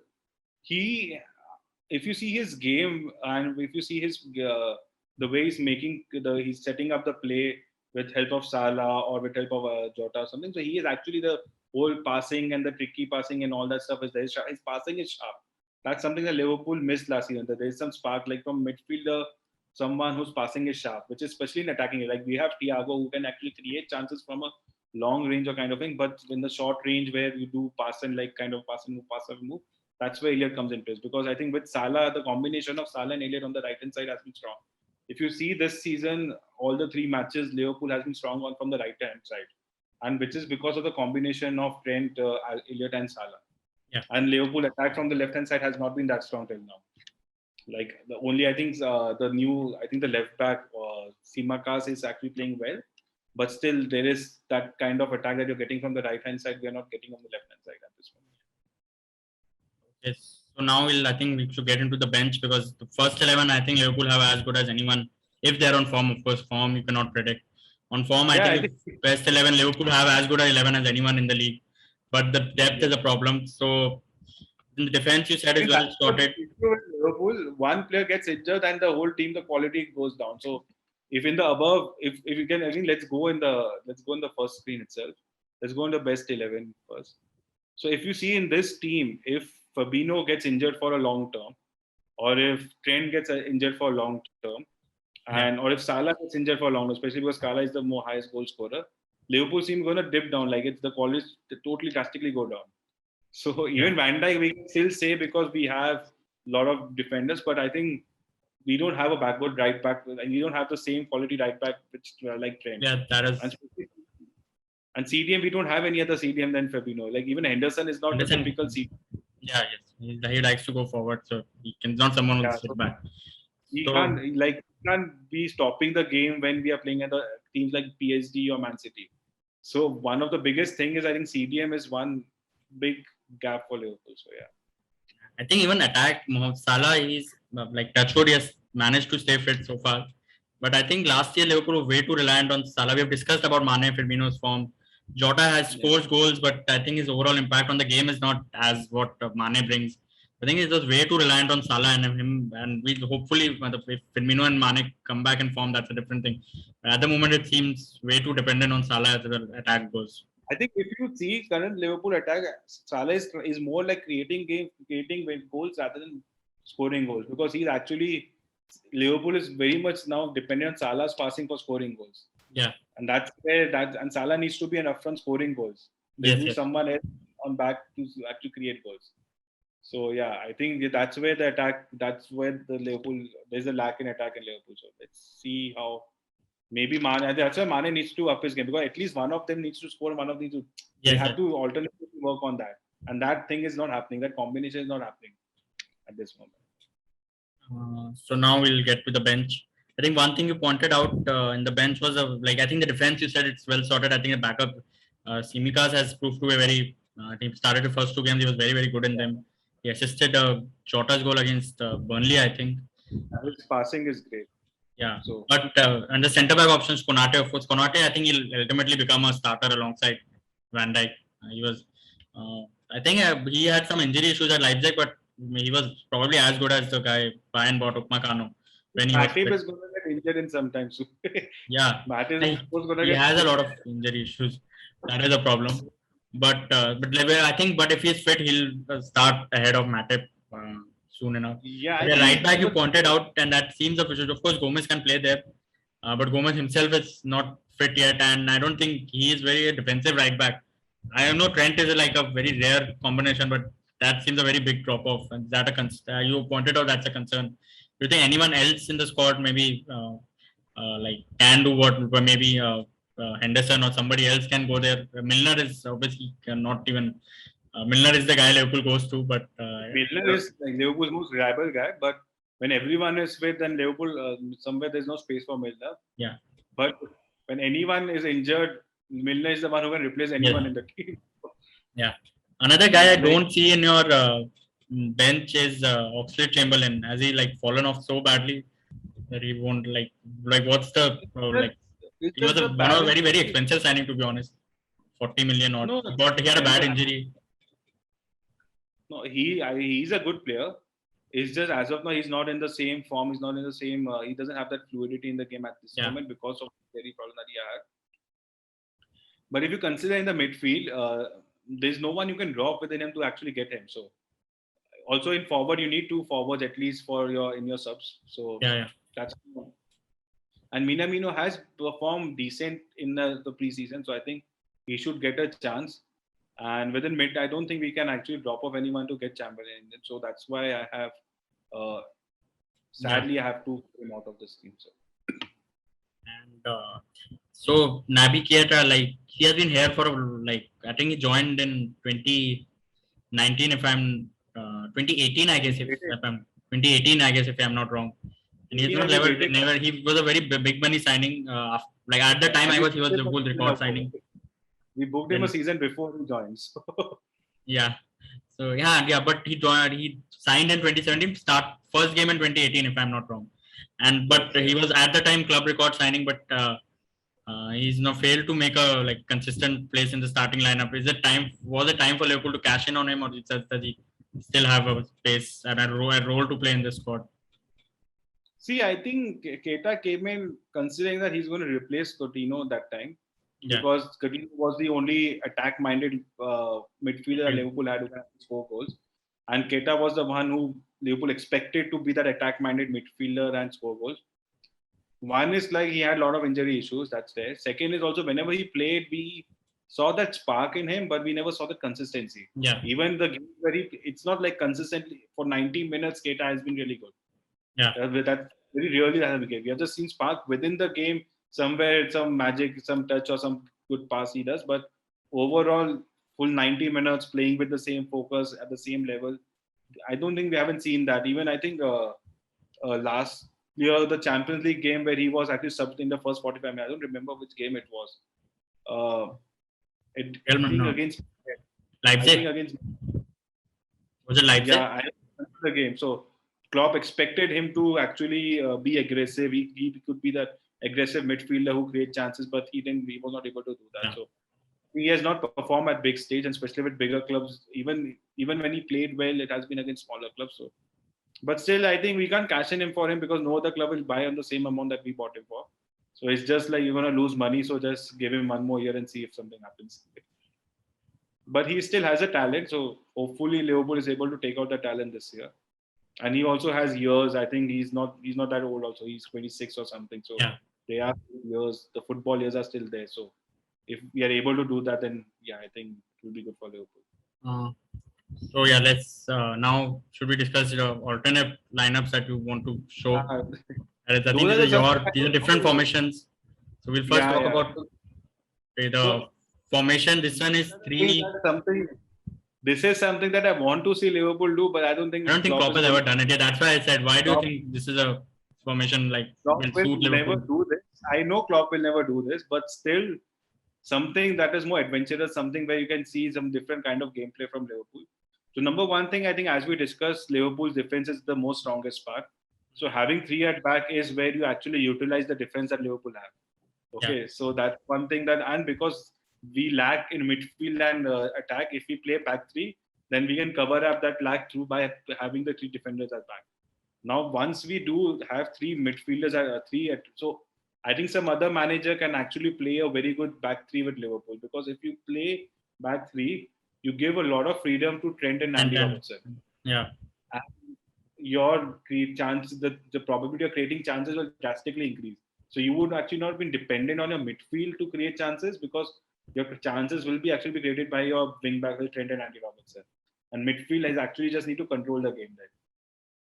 if you see his game and if you see his the way he's setting up the play with help of Salah or with help of Jota or something. So he is actually the whole passing and the tricky passing and all that stuff is there. His passing is sharp. That's something that Liverpool missed last season. That there is some spark from midfielder, someone whose passing is sharp, which is especially in attacking. We have Thiago who can actually create chances from a long range or kind of thing. But in the short range where you do pass and like kind of pass and move, that's where Elliot comes in place. Because I think with Salah, the combination of Salah and Elliot on the right hand side has been strong. If you see this season, all the 3 matches, Liverpool has been strong on from the right hand side, and which is because of the combination of Trent, Elliot, and Salah. Yeah. And Liverpool attack from the left hand side has not been that strong till now. Like the only I think the left back Simakas is actually playing well, but still there is that kind of attack that you're getting from the right hand side. We are not getting on the left hand side at this moment. Yes. So now I think we should get into the bench, because the first 11, I think Liverpool have as good as anyone. If they're on form, of course, form you cannot predict. On form, I think best 11, Liverpool have as good as 11 as anyone in the league. But the depth is a problem. So in the defense, you said is well sorted. Liverpool, one player gets injured and the whole team, the quality goes down. So if in the above, if you can, I think let's go in the first screen itself. Let's go in the best 11 first. So if you see in this team, if Fabinho gets injured for a long term, or if Trent gets injured for a long term, and or if Salah gets injured for a long term, especially because Salah is the more highest goal scorer, Liverpool team going to dip down. Like it's the quality totally drastically go down. So even Van Dijk, we can still say because we have a lot of defenders, but I think we don't have a backward right back, and we don't have the same quality right back which like Trent. Yeah, that is. And CDM, we don't have any other CDM than Fabinho. Like even Henderson is not the typical CDM. Yeah, yes, he likes to go forward, so he can not someone who sit back. He can't be stopping the game when we are playing at the teams like PSG or Man City. So one of the biggest thing is I think CDM is one big gap for Liverpool. So yeah, I think even attack Mohamed Salah, he's like touchwood, he has managed to stay fit so far. But I think last year Liverpool were way too reliant on Salah. We have discussed about Mane, Firmino's form. Jota has scored goals, but I think his overall impact on the game is not as what Mane brings. I think he's just way too reliant on Salah and him. And we hopefully, if Firmino and Mane come back in form, that's a different thing. But at the moment, it seems way too dependent on Salah as the attack goes. I think if you see current Liverpool attack, Salah is more like creating goals rather than scoring goals, because he's actually Liverpool is very much now dependent on Salah's passing for scoring goals. Yeah, and that's where and Salah needs to be an upfront scoring goals. They need someone else on back to actually create goals. So yeah, I think that's where the attack. That's where the Liverpool there's a lack in attack in Liverpool. So let's see how. Maybe Mane. That's why Mane needs to up his game, because at least one of them needs to score. One of these two. They have to alternately work on that, and that thing is not happening. That combination is not happening at this moment. So now we'll get to the bench. I think one thing you pointed out in the bench was I think the defense, you said it's well sorted. I think the backup Tsimikas has proved to be very. I think started the first 2 games, he was very very good in them. He assisted Jota's goal against Burnley, I think. His passing is great. Yeah, so, but under centre back options, Konate, of course, Konate, I think he'll ultimately become a starter alongside Van Dijk. He was, I think he had some injury issues at Leipzig, but he was probably as good as the guy Bayern bought, Upamecano. When he Matip is going to get injured in sometimes. Yeah, he has a lot of injury issues. That is a problem. But I think, if he's fit, he'll start ahead of Matip. Soon enough. Yeah, the right back you pointed out, and that seems official. Of course, Gomez can play there, but Gomez himself is not fit yet, and I don't think he is very defensive right back. I know Trent is like a very rare combination, but that seems a very big drop off. And that you pointed out that's a concern. Do you think anyone else in the squad maybe can do what maybe Henderson or somebody else can go there? Milner is obviously not even. Milner is the guy Liverpool goes to, but Milner is like Liverpool's most reliable guy. But when everyone is fit, then Liverpool somewhere there's no space for Milner. Yeah. But when anyone is injured, Milner is the one who can replace anyone in the team. Yeah. Another guy I don't see in your bench is Oxlade-Chamberlain. Has he fallen off so badly that he won't what's the he was one of a very very expensive signing, to be honest. 40 million odd. No, but he had a bad injury. No, he's a good player. It's just as of now he's not in the same form. He's not in the same. He doesn't have that fluidity in the game at this moment because of the very problem that he had. But if you consider in the midfield, there's no one you can drop within him to actually get him. So also in forward, you need 2 forwards at least in your subs. So that's. And Minamino has performed decent in the preseason. So I think he should get a chance. And within mid, I don't think we can actually drop off anyone to get champion. So that's why I have, sadly, I have to put him out of this team. So. And so Naby Keita, like he has been here for like I think he joined in 2019 if I'm 2018 I guess if I'm 2018 I guess if I'm not wrong. And he's not never he was a very big money signing. Like at the time I was he was Liverpool record signing. We booked him a season before he joined. So. Yeah. So but he signed in 2017. Start first game in 2018 if I'm not wrong. And but he was at the time club record signing, but he's now failed to make a like consistent place in the starting lineup. Was it time for Liverpool to cash in on him, or does he still have a space and a role to play in the squad? See, I think Keita came in considering that he's going to replace Coutinho that time. Yeah. Because Coutinho was the only attack-minded midfielder that Liverpool had who had 4 goals. And Keita was the one who Liverpool expected to be that attack-minded midfielder and score goals. One is like he had a lot of injury issues, that's there. Second is also whenever he played, we saw that spark in him, but we never saw the consistency. Yeah. Even the game where it's not like consistently for 90 minutes, Keita has been really good. Yeah. That very rarely that has been. We have just seen spark within the game. Somewhere, some magic, some touch, or some good pass he does. But overall, full 90 minutes playing with the same focus at the same level. I don't think we haven't seen that. Even I think last year, the Champions League game where he was actually subbed in the first 45 minutes. I don't remember which game it was. Against Leipzig. Was it Leipzig? Yeah, I remember the game. So Klopp expected him to actually be aggressive. He could be that aggressive midfielder who creates chances, but he was not able to do that. Yeah. So he has not performed at big stage, and especially with bigger clubs. Even when he played well, it has been against smaller clubs. So, but still, I think we can't cash in him for him because no other club will buy on the same amount that we bought him for. So it's just like you're gonna lose money. So just give him one more year and see if something happens. But he still has a talent. So hopefully Liverpool is able to take out the talent this year. And he also has years. I think he's not that old. Also, he's 26 or something. So they are years. The football years are still there. So if we are able to do that, then I think it will be good for Liverpool. So let's now should we discuss the alternate lineups that you want to show? I think these are different formations. So we'll first talk about the formation. This one is 3. This is something that I want to see Liverpool do, but I don't think Klopp has ever done it. Yeah, that's why I said, why do you think this is a formation like Klopp will never do this? I know Klopp will never do this, but still something that is more adventurous, something where you can see some different kind of gameplay from Liverpool. So number one thing, I think as we discussed, Liverpool's defense is the most strongest part. So having 3 at back is where you actually utilize the defense that Liverpool have. Okay, so that's one thing and because we lack in midfield and attack, if we play back 3, then we can cover up that lack through by having the 3 defenders at back. Now, once we do have 3 midfielders at 3, so I think some other manager can actually play a very good back 3 with Liverpool, because if you play back 3, you give a lot of freedom to Trent and Andy Robertson. Yeah. And your chances, the probability of creating chances will drastically increase. So you would actually not be dependent on your midfield to create chances, because your chances will be actually created by your wing back with Trent and Andy Robertson. And midfield is actually just need to control the game then.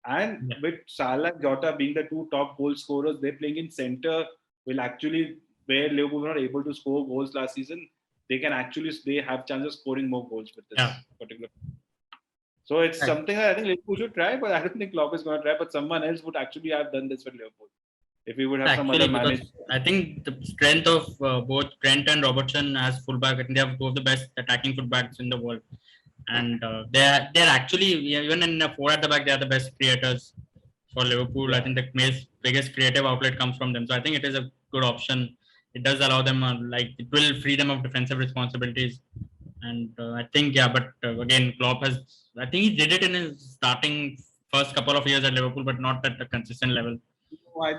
And with Salah and Jota being the 2 top goal scorers, they're playing in center will actually, where Liverpool were not able to score goals last season, they have chances of scoring more goals with this particular. So it's something that I think Liverpool should try, but I don't think Klopp is going to try. But someone else would actually have done this with Liverpool. If we would have some other manager. I think the strength of both Trent and Robertson as fullback, I think they have 2 of the best attacking fullbacks in the world. And they're actually, even in the 4 at the back, they are the best creators for Liverpool. I think the biggest creative outlet comes from them. So I think it is a good option. It does allow them, it will free them of defensive responsibilities. And I think, but again, Klopp I think he did it in his starting first couple of years at Liverpool, but not at a consistent level.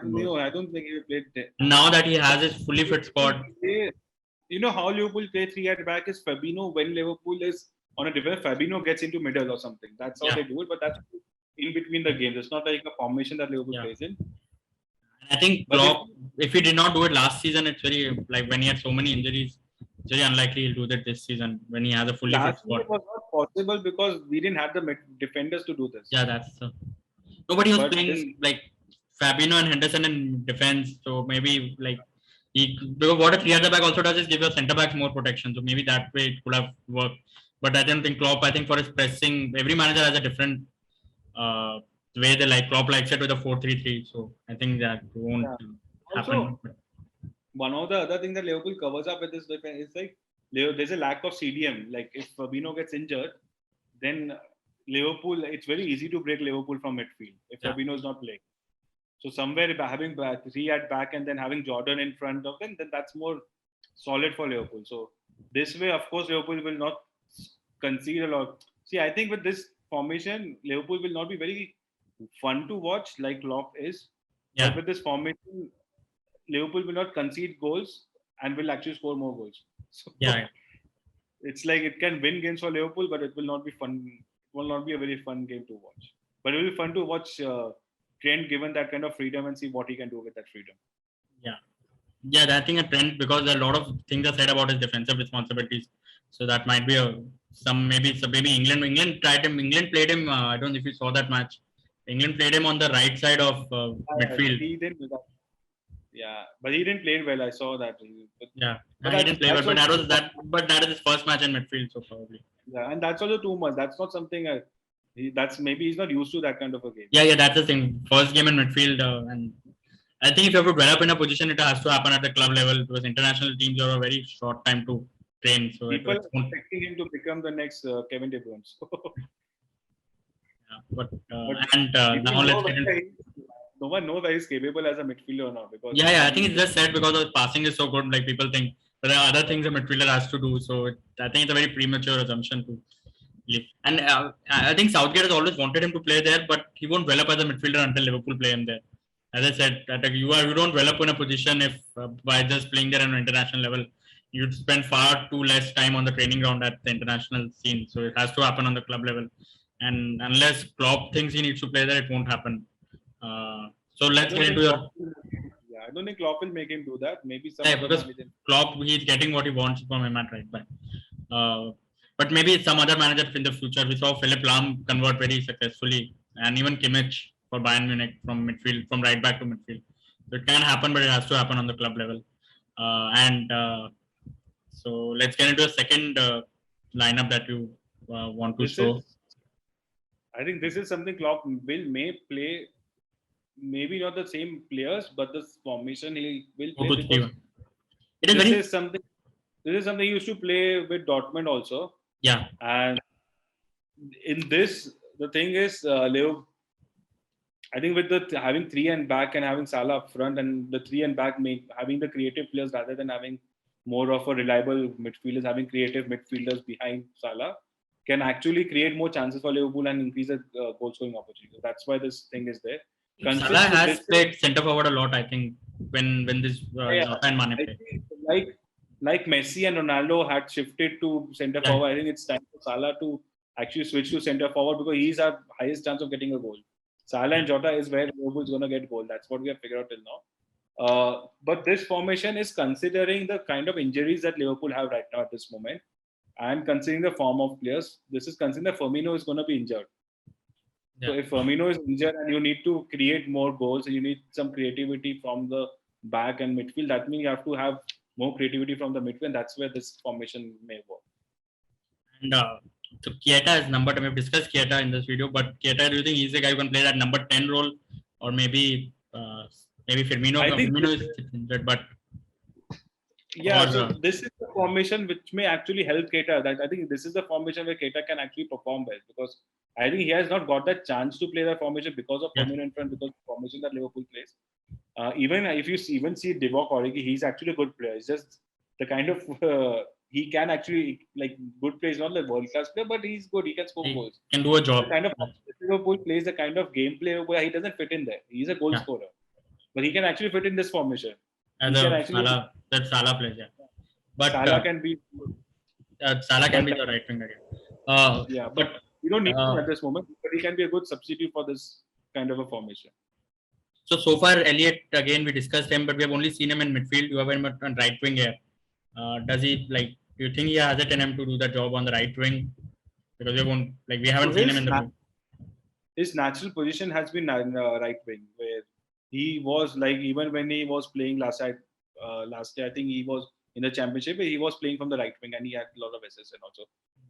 No, I don't think he played there. Now that he has his fully fit squad. You know how Liverpool play 3 at back is Fabinho. When Liverpool is on a defense, Fabinho gets into middle or something. That's how they do it, but that's in between the games. It's not like a formation that Liverpool plays in. I think Klopp, if he did not do it last season, it's very like when he had so many injuries. it's very unlikely he'll do that this season when he has a fully fit Last squad. year it was not possible because we didn't have the defenders to do this. Yeah, that's nobody was But playing like Fabinho and Henderson in defense, so maybe like because what a three at the back also does is give your centre backs more protection. So maybe that way it could have worked. But I don't think Klopp. I think for his pressing, every manager has a different uh, way they like. Klopp likes it with a 4-3-3. So I think that won't yeah. happen. Also, one of the other things that Liverpool covers up with this defense is like there's a lack of CDM. Like if Fabinho gets injured, then Liverpool, it's very easy to break Liverpool from midfield if Fabinho is not playing. So somewhere having three at back and then having Jordan in front of them, then that's more solid for Liverpool. So this way, of course, Liverpool will not concede a lot. See, I think with this formation, Liverpool will not be very fun to watch like Klopp is. Yeah. But with this formation, Liverpool will not concede goals and will actually score more goals. So it's like it can win games for Liverpool, but it will not be fun. It will not be a very fun game to watch. But it will be fun to watch Trent given that kind of freedom and see what he can do with that freedom. Yeah, I think a Trent because a lot of things are said about his defensive responsibilities. So that might be maybe England tried him. England played him. I don't know if you saw that match. England played him on the right side of midfield. He didn't do that. Yeah, but he didn't play well. I saw that. He didn't play well. But that is his first match in midfield, so probably. Yeah, and that's also too much. That's not something. That's maybe he's not used to that kind of a game. Yeah, that's the thing. First game in midfield, and I think if you have to develop in a position, it has to happen at the club level because international teams are a very short time to train. So people are expecting him to become the next Kevin De Bruyne. But now let's get into. No one knows whether he's capable as a midfielder or not. Because I think it's just said because the passing is so good. Like people think, but there are other things a midfielder has to do. So I think it's a very premature assumption to leave. And I think Southgate has always wanted him to play there, but he won't develop as a midfielder until Liverpool play him there. As I said, you don't develop in a position if by just playing there on an international level, you'd spend far too less time on the training ground at the international scene. So it has to happen on the club level. And unless Klopp thinks he needs to play there, it won't happen. So let's get into your. Yeah, I don't think Klopp will make him do that. Maybe because Klopp, he's getting what he wants from him at right back. But maybe some other manager in the future. We saw Philipp Lahm convert very successfully, and even Kimmich for Bayern Munich from midfield, from right back to midfield. So it can happen, but it has to happen on the club level. So let's get into a second lineup that you want to show. I think this is something Klopp may play. Maybe not the same players, but the formation he will play. This is something he used to play with Dortmund also. Yeah. And in this, the thing is, Leo, I think with the having three and back and having Salah up front and the three and back having the creative players rather than having more of a reliable midfielders, having creative midfielders behind Salah can actually create more chances for Liverpool and increase the goal scoring opportunity. That's why this thing is there. Salah has played centre forward a lot, I think, when this Jota and Mane play. Like Messi and Ronaldo had shifted to centre forward, I think it's time for Salah to actually switch to centre forward because he's our highest chance of getting a goal. Salah and Jota is where Liverpool is going to get goal. That's what we have figured out till now. But this formation is considering the kind of injuries that Liverpool have right now at this moment and considering the form of players. This is considering that Firmino is going to be injured. So if Firmino is injured and you need to create more goals, and you need some creativity from the back and midfield, that means you have to have more creativity from the midfield, and that's where this formation may work. And so Keita is number 10. We've discussed Keita in this video, but Keita, do you think he's the guy who can play that number 10 role? Or maybe Firmino? Firmino is injured, but... Yeah, so this is the formation which may actually help Keita. I think this is the formation where Keita can actually perform well because I think he has not got that chance to play that formation because of Firmino in front, because of the formation that Liverpool plays. Even if you see Divock Origi, he's actually a good player. It's just the kind of he can actually good player. He's not like world class player, but he's good. He can score goals. Can do a job. The kind of Liverpool plays the kind of gameplay where he doesn't fit in there. He's a goal scorer, but he can actually fit in this formation. And Salah plays, but Salah can be. Salah can be the right winger. But you don't need him at this moment. But he can be a good substitute for this kind of a formation. So far, Elliot, again, we discussed him, but we have only seen him in midfield. You have him on right wing here. Does he like? Do you think he has it in him to do the job on the right wing? Because we haven't seen him in the. His natural position has been right wing, where he was like, even when he was playing last year, I think he was in the championship. He was playing from the right wing, and he had a lot of assists and also.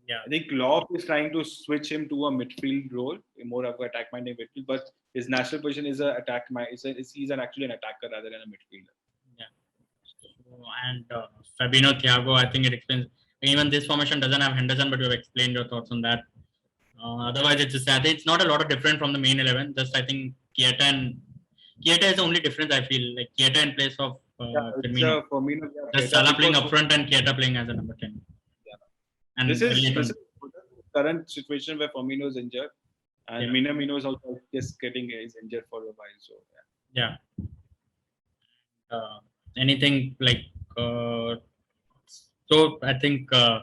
Yeah. I think Klopp is trying to switch him to a midfield role, more of an attack-minded midfield. But his natural position is an attack. He's actually an attacker rather than a midfielder. Yeah. So, and Fabinho, Thiago, I think it explains. Even this formation doesn't have Henderson, but you have explained your thoughts on that. Otherwise, I think it's not a lot of different from the main 11. Just I think Keita is the only difference. I feel like Keita in place of Firmino. Just Salah playing up front and Keita playing as a number 10. Yeah. And this is the current situation where Firmino is injured, and Minamino is also just is injured for a while. So yeah. Anything like so? I think so.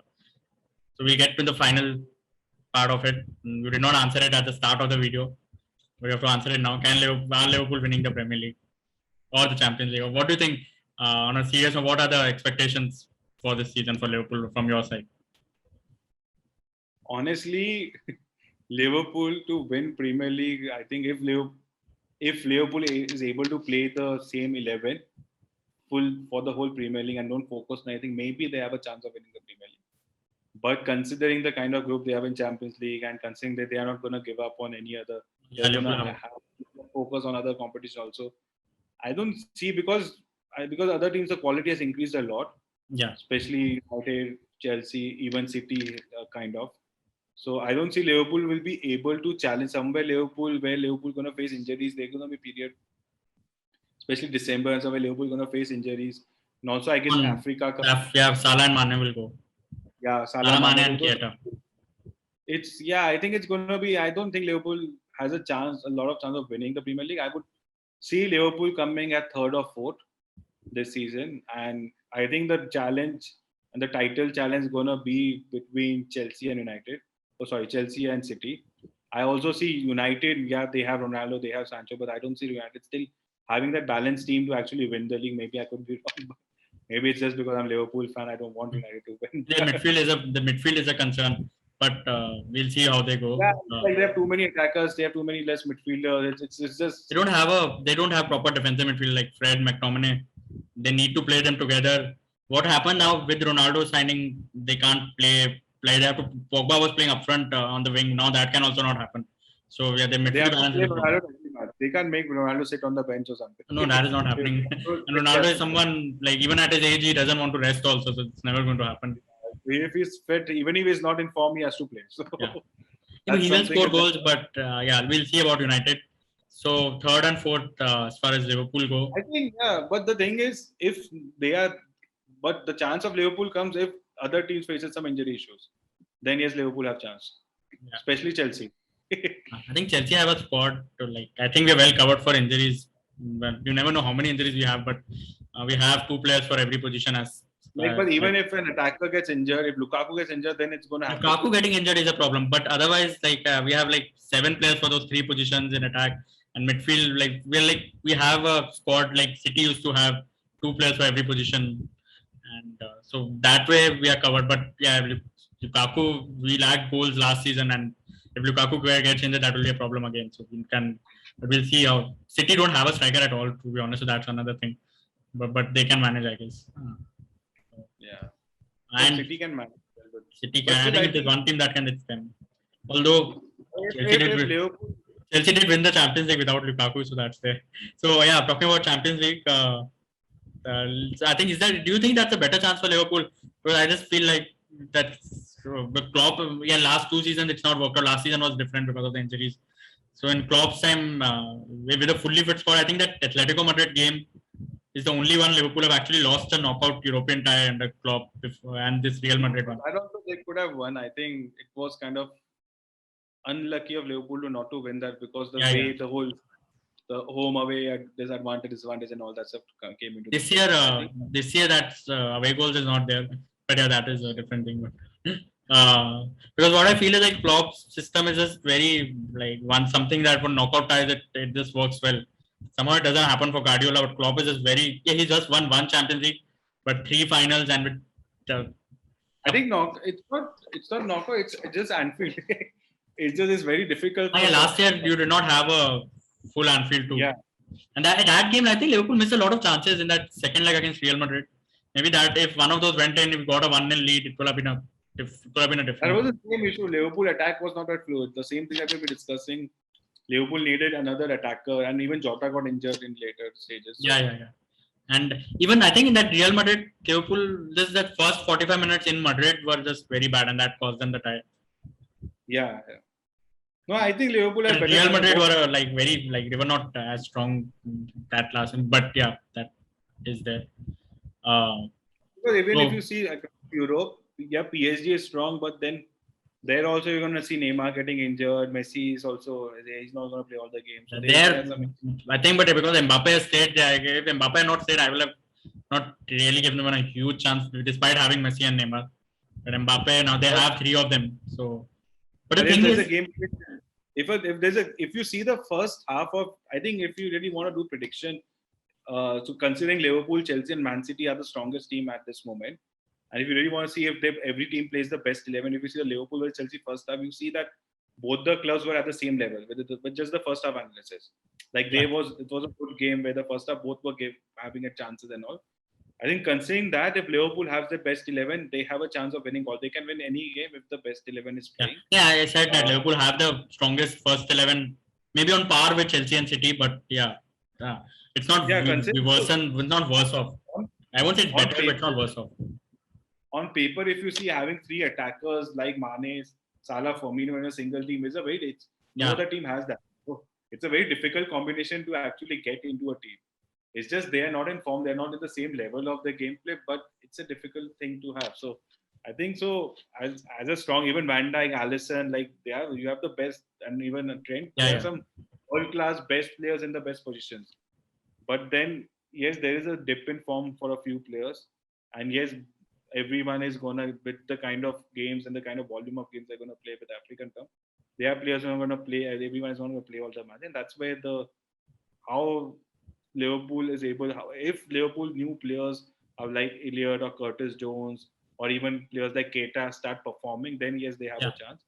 We get to the final part of it. We did not answer it at the start of the video. We have to answer it now. Are Liverpool winning the Premier League or the Champions League? Or what do you think on a serious note? What are the expectations for this season for Liverpool from your side? Honestly, Liverpool to win Premier League, I think if Liverpool is able to play the same 11 full for the whole Premier League and don't focus on anything, maybe they have a chance of winning the Premier League. But considering the kind of group they have in Champions League and considering that they are not going to give up on any other, they're going to have focus on other competition also. I don't see because other teams the quality has increased a lot. Yeah. Especially United, Chelsea, even City, kind of. So I don't see Liverpool will be able to challenge somewhere where Liverpool going to face injuries. They're going to be period, especially December, and somewhere Liverpool going to face injuries. And also, I guess Africa. Yeah, Salah and Mane will go. Yeah, Salah, Mane and Keita. I think it's going to be. I don't think Liverpool has a lot of chance of winning the Premier League. I would see Liverpool coming at third or fourth this season, and I think the challenge and the title challenge is going to be between Chelsea and United. Chelsea and City. I also see United. Yeah, they have Ronaldo, they have Sancho, but I don't see United still having that balanced team to actually win the league. Maybe I could be wrong. Maybe it's just because I'm a Liverpool fan. I don't want United to win. The midfield is a concern, but we'll see how they go. Yeah, they have too many attackers. They have too many less midfielders. It's just they don't have proper defensive midfield like Fred, McTominay. They need to play them together. What happened now with Ronaldo signing? They can't play. They have to. Pogba was playing up front on the wing. Now that can also not happen. So yeah, the midfield balance. They can't make Ronaldo sit on the bench or something. No, that is not happening. And Ronaldo is someone like even at his age, he doesn't want to rest also. So it's never going to happen. If he's fit, even if he's not in form, he has to play. So yeah. He will score goals, but we'll see about United. So third and fourth, as far as Liverpool go. I think but the thing is, but the chance of Liverpool comes if other teams faces some injury issues. Then yes, Liverpool have chance, especially Chelsea. I think Chelsea have a squad to I think we're well covered for injuries. Well, you never know how many injuries we have, but we have 2 players for every position. But even if an attacker gets injured, if Lukaku gets injured, then it's going to happen. Lukaku getting injured is a problem, but otherwise, we have 7 players for those 3 positions in attack and midfield. We have a squad like City used to have 2 players for every position, and so that way we are covered. But Lukaku, we lacked goals last season, and if Lukaku gets injured, that will be a problem again. So we'll see how City don't have a striker at all, to be honest. So that's another thing, but they can manage, I guess. Yeah, and City can manage. City can. I think it is one team that can withstand. Although Chelsea did win the Champions League without Lukaku, so that's there. So talking about Champions League, I think do you think that's a better chance for Liverpool? Because I just feel like that. But Klopp, last 2 seasons it's not worked out. Last season was different because of the injuries. So in Klopp's time, with a fully fit squad, I think that Atletico Madrid game is the only one Liverpool have actually lost a knockout European tie under Klopp and this Real Madrid one. I don't think they could have won. I think it was kind of unlucky of Liverpool not to win that because the home away disadvantage and all that stuff came into this year. This year that away goals is not there, but that is a different thing. But because what I feel is Klopp's system is just very something that for knockout ties it just works well. Somehow it doesn't happen for Guardiola, but Klopp is just he's just won 1 Champions League, but 3 finals and with I think it's not knockout. It's just Anfield. It's just very difficult. Last year you did not have a full Anfield too. Yeah. And that game, I think Liverpool missed a lot of chances in that second leg against Real Madrid. Maybe that if one of those went in, if we got a 1-0 lead, it could have been a different. That was the same issue. Liverpool attack was not that fluid. The same thing that we'll be discussing. Liverpool needed another attacker, and even Jota got injured in later stages. So. Yeah. And even I think in that Real Madrid, Liverpool, just that first 45 minutes in Madrid were just very bad, and that caused them the tie. Yeah. No, I think Liverpool had better. Real Madrid were they were not as strong that last, but yeah, that is there. Because even if you see Europe, PSG is strong, but then there also you're going to see Neymar getting injured. Messi is also he's not going to play all the games. So I think, but because Mbappe has stayed, if Mbappe had not stayed, I will have not really given them a huge chance, despite having Messi and Neymar. But Mbappe now they have three of them. So, but the thing is, a game. If you see the first half of, I think if you really want to do prediction, so considering Liverpool, Chelsea, and Man City are the strongest team at this moment. And if you really want to see if every team plays the best 11, if you see the Liverpool versus Chelsea first half, you see that both the clubs were at the same level with just the first half analysis. Like it was a good game where the first half both were having a chances and all. I think considering that if Liverpool has the best 11, they have a chance of winning all. They can win any game if the best 11 is playing. Yeah, I said that Liverpool have the strongest first 11, maybe on par with Chelsea and City, but it's not worse and not worse off. I won't say it's better, but it's not worse off. On paper, if you see having three attackers like Mane, Salah, Firmino in a single team is no other team has that. So it's a very difficult combination to actually get into a team. It's just they are not in form, they're not at the same level of the gameplay, but it's a difficult thing to have. So I think so as a strong, even Van Dijk, Alisson, you have the best, and even a Trent, there are some world-class best players in the best positions. But then, yes, there is a dip in form for a few players. And yes, everyone is going to, with the kind of games and the kind of volume of games they're going to play with African term, they have players who are going to play, everyone is going to play all the match. And that's where how Liverpool is able, if Liverpool new players like Elliot or Curtis Jones, or even players like Keita start performing, then yes, they have a chance.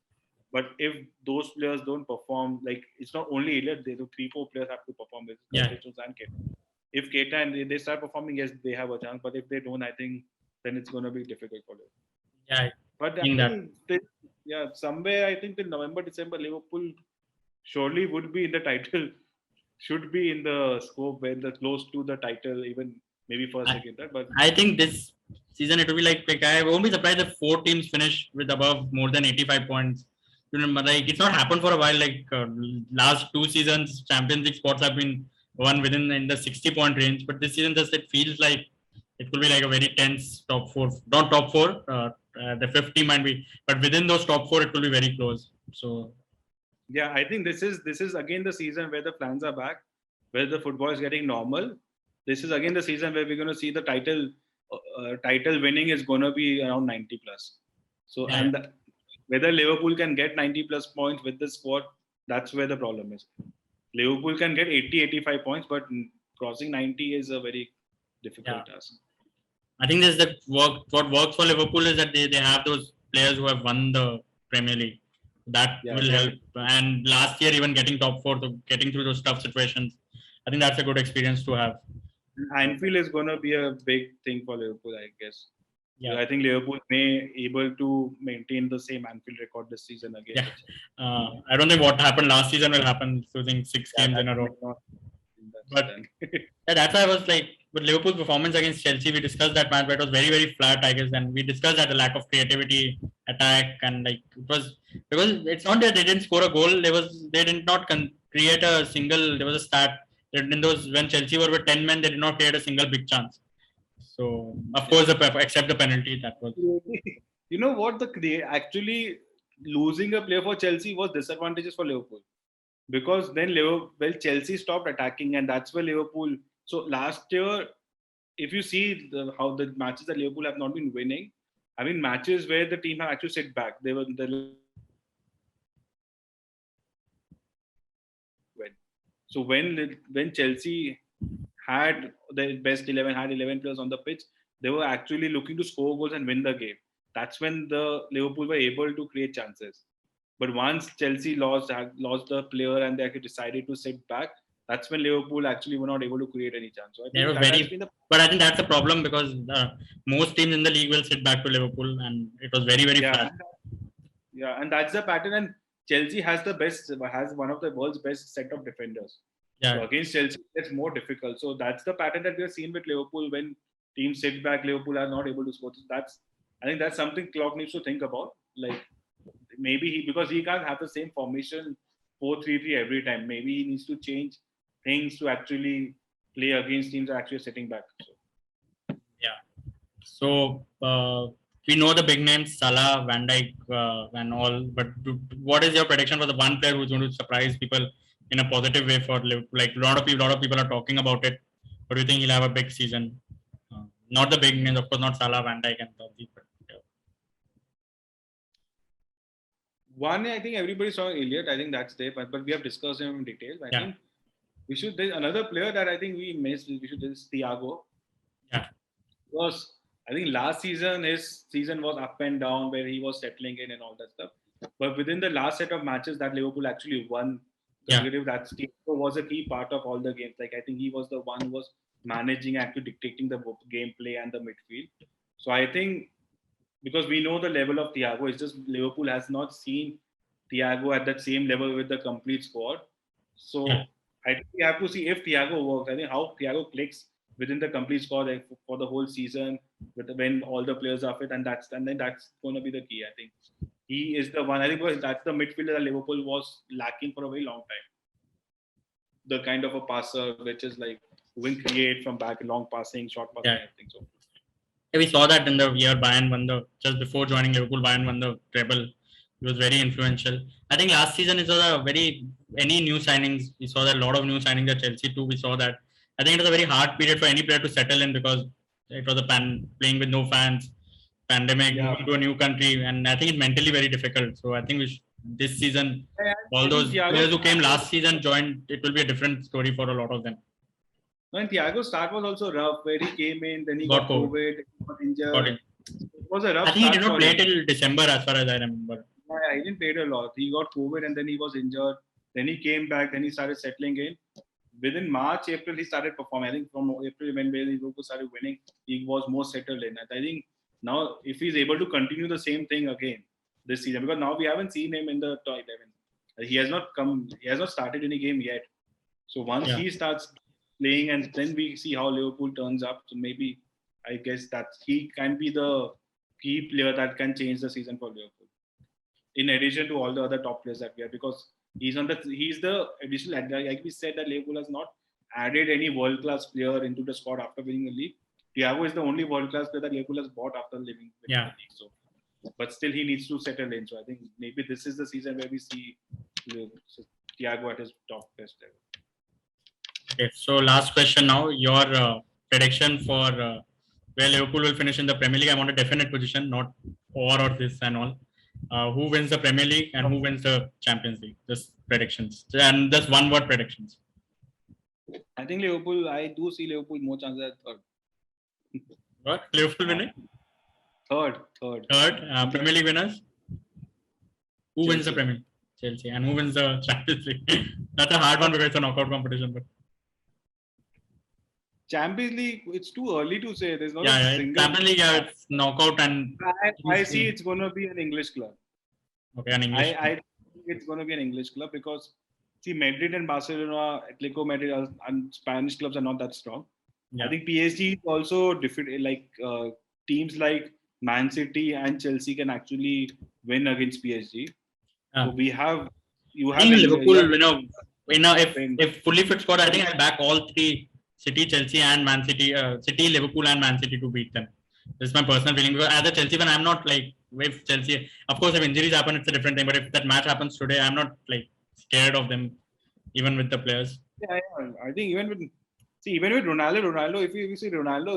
But if those players don't perform, like it's not only Elliot, they do 3-4 players have to perform with Curtis Jones and Keita. If Keita and they start performing, yes, they have a chance. But if they don't, I think then it's going to be difficult for them. Yeah, but somewhere I think in November, December, Liverpool surely would be in the title, should be in the scope where they're close to the title, even maybe first, second, third. But I think this season it will be like I won't be surprised if 4 teams finish with above more than 85 points. It's not happened for a while. Last 2 seasons, Champions League spots have been won within in the 60-point range, but this season just it feels like it will be like a very tense top 4. Not top 4, the 5th team might be, but within those top 4, it will be very close. So, yeah, I think this is again the season where the plans are back, where the football is getting normal. This is again the season where we're going to see the title winning is going to be around 90 plus. So, and whether Liverpool can get 90 plus points with this squad, that's where the problem is. Liverpool can get 80-85 points, but crossing 90 is a very difficult task. I think there's what works for Liverpool is that they have those players who have won the Premier League. That will help. And last year, even getting top 4, so getting through those tough situations, I think that's a good experience to have. Anfield is going to be a big thing for Liverpool, I guess. Yeah, I think Liverpool may able to maintain the same Anfield record this season again. Yeah. I don't think what happened last season will happen, losing 6 games in a row. But that's why I was like, with Liverpool's performance against Chelsea, we discussed that match, but it was very, very flat, I guess. And we discussed that the lack of creativity, attack, and it was because it's not that they didn't score a goal. They did not create a single. There was a stat in those when Chelsea were with 10 men, they did not create a single big chance. So of course, except the penalty, that was. You know what? Actually losing a player for Chelsea was disadvantages for Liverpool. Because then Chelsea stopped attacking, and that's where Liverpool. So last year, if you see how the matches that Liverpool have not been winning, I mean matches where the team have actually sit back. They were so when Chelsea had the best 11, had 11 players on the pitch, they were actually looking to score goals and win the game. That's when the Liverpool were able to create chances. But once Chelsea lost the player and they actually decided to sit back, that's when Liverpool actually were not able to create any chance. So I They think were that has very, been the but I think that's a problem because most teams in the league will sit back to Liverpool, and it was very, very yeah, flat. and that's the pattern. And Chelsea has one of the world's best set of defenders. So Yeah, against Chelsea, it's more difficult. So that's the pattern that we have seen with Liverpool when teams sit back, Liverpool are not able to score. So I think that's something Klopp needs to think about. Like maybe because he can't have the same formation 4-3-3 every time. Maybe he needs to change things to actually play against teams that are actually sitting back. So. yeah. So we know the big names, Salah, Van Dijk, and all. But what is your prediction for the one player who's going to surprise people in a positive way for Liverpool? Like a lot of people are talking about it. But do you think he'll have a big season? Not the big names, of course, not Salah, Van Dijk, and all these. But, yeah. One, I think everybody saw Elliot. I think that's there, but we have discussed him in detail. I think there's another player that I think we missed. This Thiago. Yeah. Because I think last season his season was up and down where he was settling in and all that stuff. But within the last set of matches that Liverpool actually won, that Thiago was a key part of all the games. Like I think he was the one who was managing, actually dictating the gameplay and the midfield. So I think because we know the level of Thiago, it's just Liverpool has not seen Thiago at that same level with the complete squad. So I think we have to see if Thiago works. I think how Thiago clicks within the complete squad for the whole season when all the players are fit, and then that's going to be the key. I think he is the one. I think that's the midfielder that Liverpool was lacking for a very long time. The kind of a passer which is like who can create from back, long passing, short passing. I think so. We saw that in the year Bayern won just before joining Liverpool, Bayern won the treble. He was very influential. I think last season it was any new signings. We saw that a lot of new signings at Chelsea too. We saw that. I think it was a very hard period for any player to settle in because it was playing with no fans, pandemic, moving to a new country, and I think it's mentally very difficult. So I think this season, all those players who came last season joined. It will be a different story for a lot of them. No, and Thiago's start was also rough. Where he came in, then he got COVID, got injured. It was a rough. I think he did not play till December, as far as I remember. Yeah, he didn't play a lot. He got COVID, and then he was injured. Then he came back. Then he started settling in. Within March, April, he started performing. I think from April when Liverpool started winning, he was more settled in. And I think now, if he's able to continue the same thing again this season, because now we haven't seen him in the top 11. He has not started any game yet. So once he starts playing, and then we see how Liverpool turns up. So maybe I guess that he can be the key player that can change the season for Liverpool. In addition to all the other top players that we have, because he's the additional, like we said, that Liverpool has not added any world-class player into the squad after winning the league. Thiago is the only world-class player that Liverpool has bought after winning the league. So, but still he needs to settle in. So I think maybe this is the season where we see Thiago at his top best level. Okay, so last question now. Your prediction for where Liverpool will finish in the Premier League. I want a definite position, not or this and all. Who wins the Premier League and who wins the Champions League? Just predictions. And just one word predictions. I think Liverpool, I do see Liverpool more chances at third. What? Liverpool winning? Third. Premier League winners? Who Chelsea. Wins the Premier League? Chelsea. And who wins the Champions League? That's a hard one because it's a knockout competition. But Champions League, it's too early to say. There's not a single. Champions League, it's knockout, and I see it's going to be an English club. Okay, an English. I think it's going to be an English club because see, Madrid and Barcelona, Atletico Madrid, and Spanish clubs are not that strong. I think PSG is also different. Like teams like Man City and Chelsea can actually win against PSG. So we have. I think Liverpool, if fully fit squad, I think I back all three. City, Chelsea, and Man City. City, Liverpool, and Man City to beat them. This is my personal feeling. Because as a Chelsea fan, I'm not like with Chelsea. Of course, if injuries happen, it's a different thing. But if that match happens today, I'm not like scared of them, even with the players. Yeah. I think even with Ronaldo. If you see Ronaldo,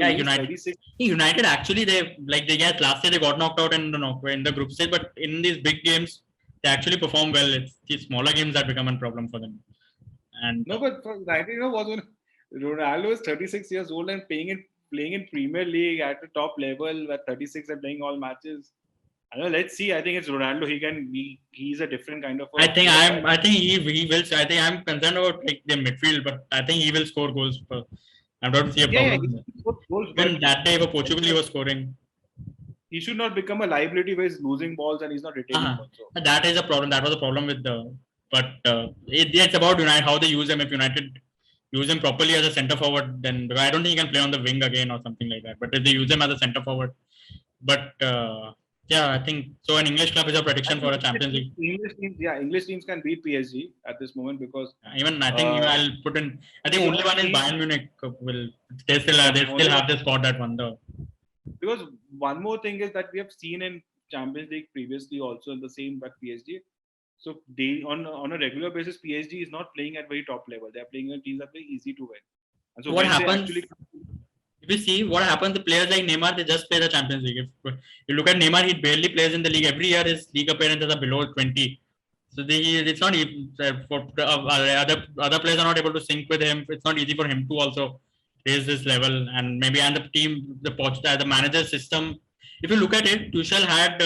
United actually last year they got knocked out in the group stage, but in these big games they actually perform well. It's these smaller games that become a problem for them. And no, but for United, Ronaldo is 36 years old and playing in playing in Premier League at the top level at 36 and playing all matches. I don't know. Let's see. I think it's Ronaldo. He's a different kind of. I think he will. I think I'm concerned about like the midfield, but I think he will score goals. I don't see a problem. Even that day for Portugal, he was scoring. He should not become a liability where he's losing balls and he's not retaining balls. So. That is a problem. That was a problem with the. But it's about United, how they use him. If United use him properly as a centre forward, then I don't think he can play on the wing again or something like that. But if they use him as a centre forward, but yeah, I think so. An English club is a prediction for a Champions League. English teams can beat PSG at this moment because even I think I'll put in. I think only one is Bayern Munich will. They still have the squad that won the. Because one more thing is that we have seen in Champions League previously also in the same but PSG. So they on a regular basis, PSG is not playing at very top level. They are playing in teams that are very easy to win. And so what happens? If you see what happens, the players like Neymar, they just play the Champions League. If you look at Neymar, he barely plays in the league. Every year his league appearances are below 20. So it's not for other players are not able to sync with him. It's not easy for him to also raise this level. And the team, the manager system. If you look at it, Tuchel had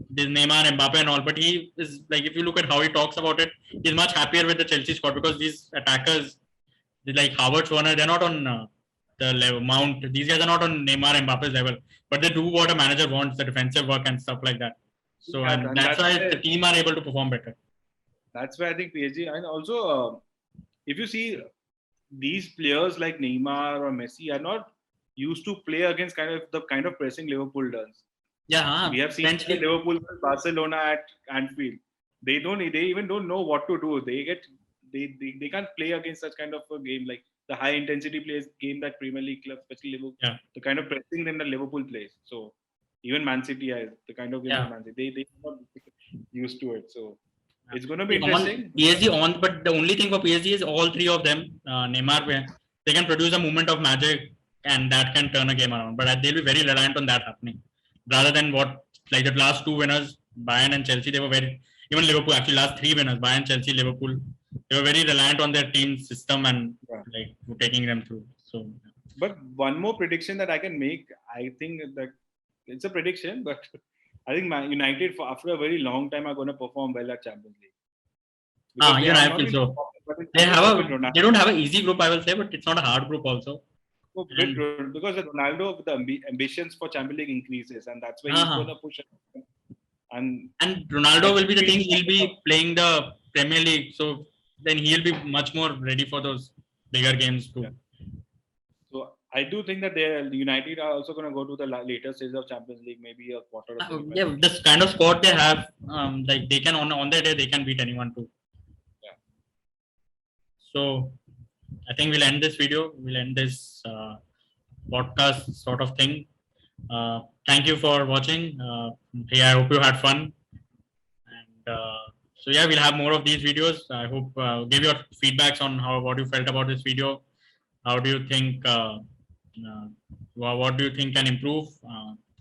this Neymar, Mbappe and all, but he is like, if you look at how he talks about it, he's much happier with the Chelsea squad because these attackers, like Havertz, Werner, they're not on the level Mount. These guys are not on Neymar and Mbappe's level, but they do what a manager wants, the defensive work and stuff like that. So and that's why the team are able to perform better. That's why I think PSG, and also if you see these players like Neymar or Messi are not used to play against the kind of pressing Liverpool does. Yeah, we have seen Liverpool, Barcelona at Anfield. They even don't know what to do. They can't play against such kind of a game like the high intensity plays game that Premier League club, especially Liverpool, the kind of pressing them that Liverpool plays. So even Man City has the kind of game that Man City they're not used to it. So it's going to be interesting. PSG but the only thing for PSG is all three of them, Neymar, they can produce a moment of magic and that can turn a game around. But they'll be very reliant on that happening. Rather than what, like the last two winners, Bayern and Chelsea, they were even Liverpool, actually last three winners, Bayern, Chelsea, Liverpool, they were very reliant on their team system and like taking them through. So, but one more prediction that I can make, I think that it's a prediction, but I think United after a very long time are going to perform well at Champions League. I feel so. They don't have an easy group, I will say, but it's not a hard group also. Because with Ronaldo, the ambitions for Champions League increases, and that's why he's going to push it. And Ronaldo will be the thing. He'll be playing the Premier League, so then he'll be much more ready for those bigger games too. Yeah. So I do think that United are also going to go to the later stage of Champions League, maybe a quarter. This kind of squad they have, like they can on their day they can beat anyone too. Yeah. So I think we'll end this video. We'll end this podcast sort of thing. Thank you for watching. I hope you had fun. And so yeah, we'll have more of these videos. I hope give your feedbacks on what you felt about this video. How do you think? What do you think can improve?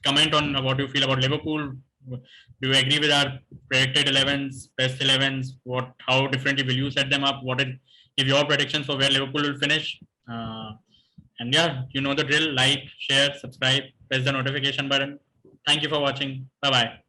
Comment on what you feel about Liverpool. Do you agree with our predicted 11s, best 11s? How differently will you set them up? Give your predictions for where Liverpool will finish. And yeah, you know the drill. Like, share, subscribe, press the notification button. Thank you for watching. Bye-bye.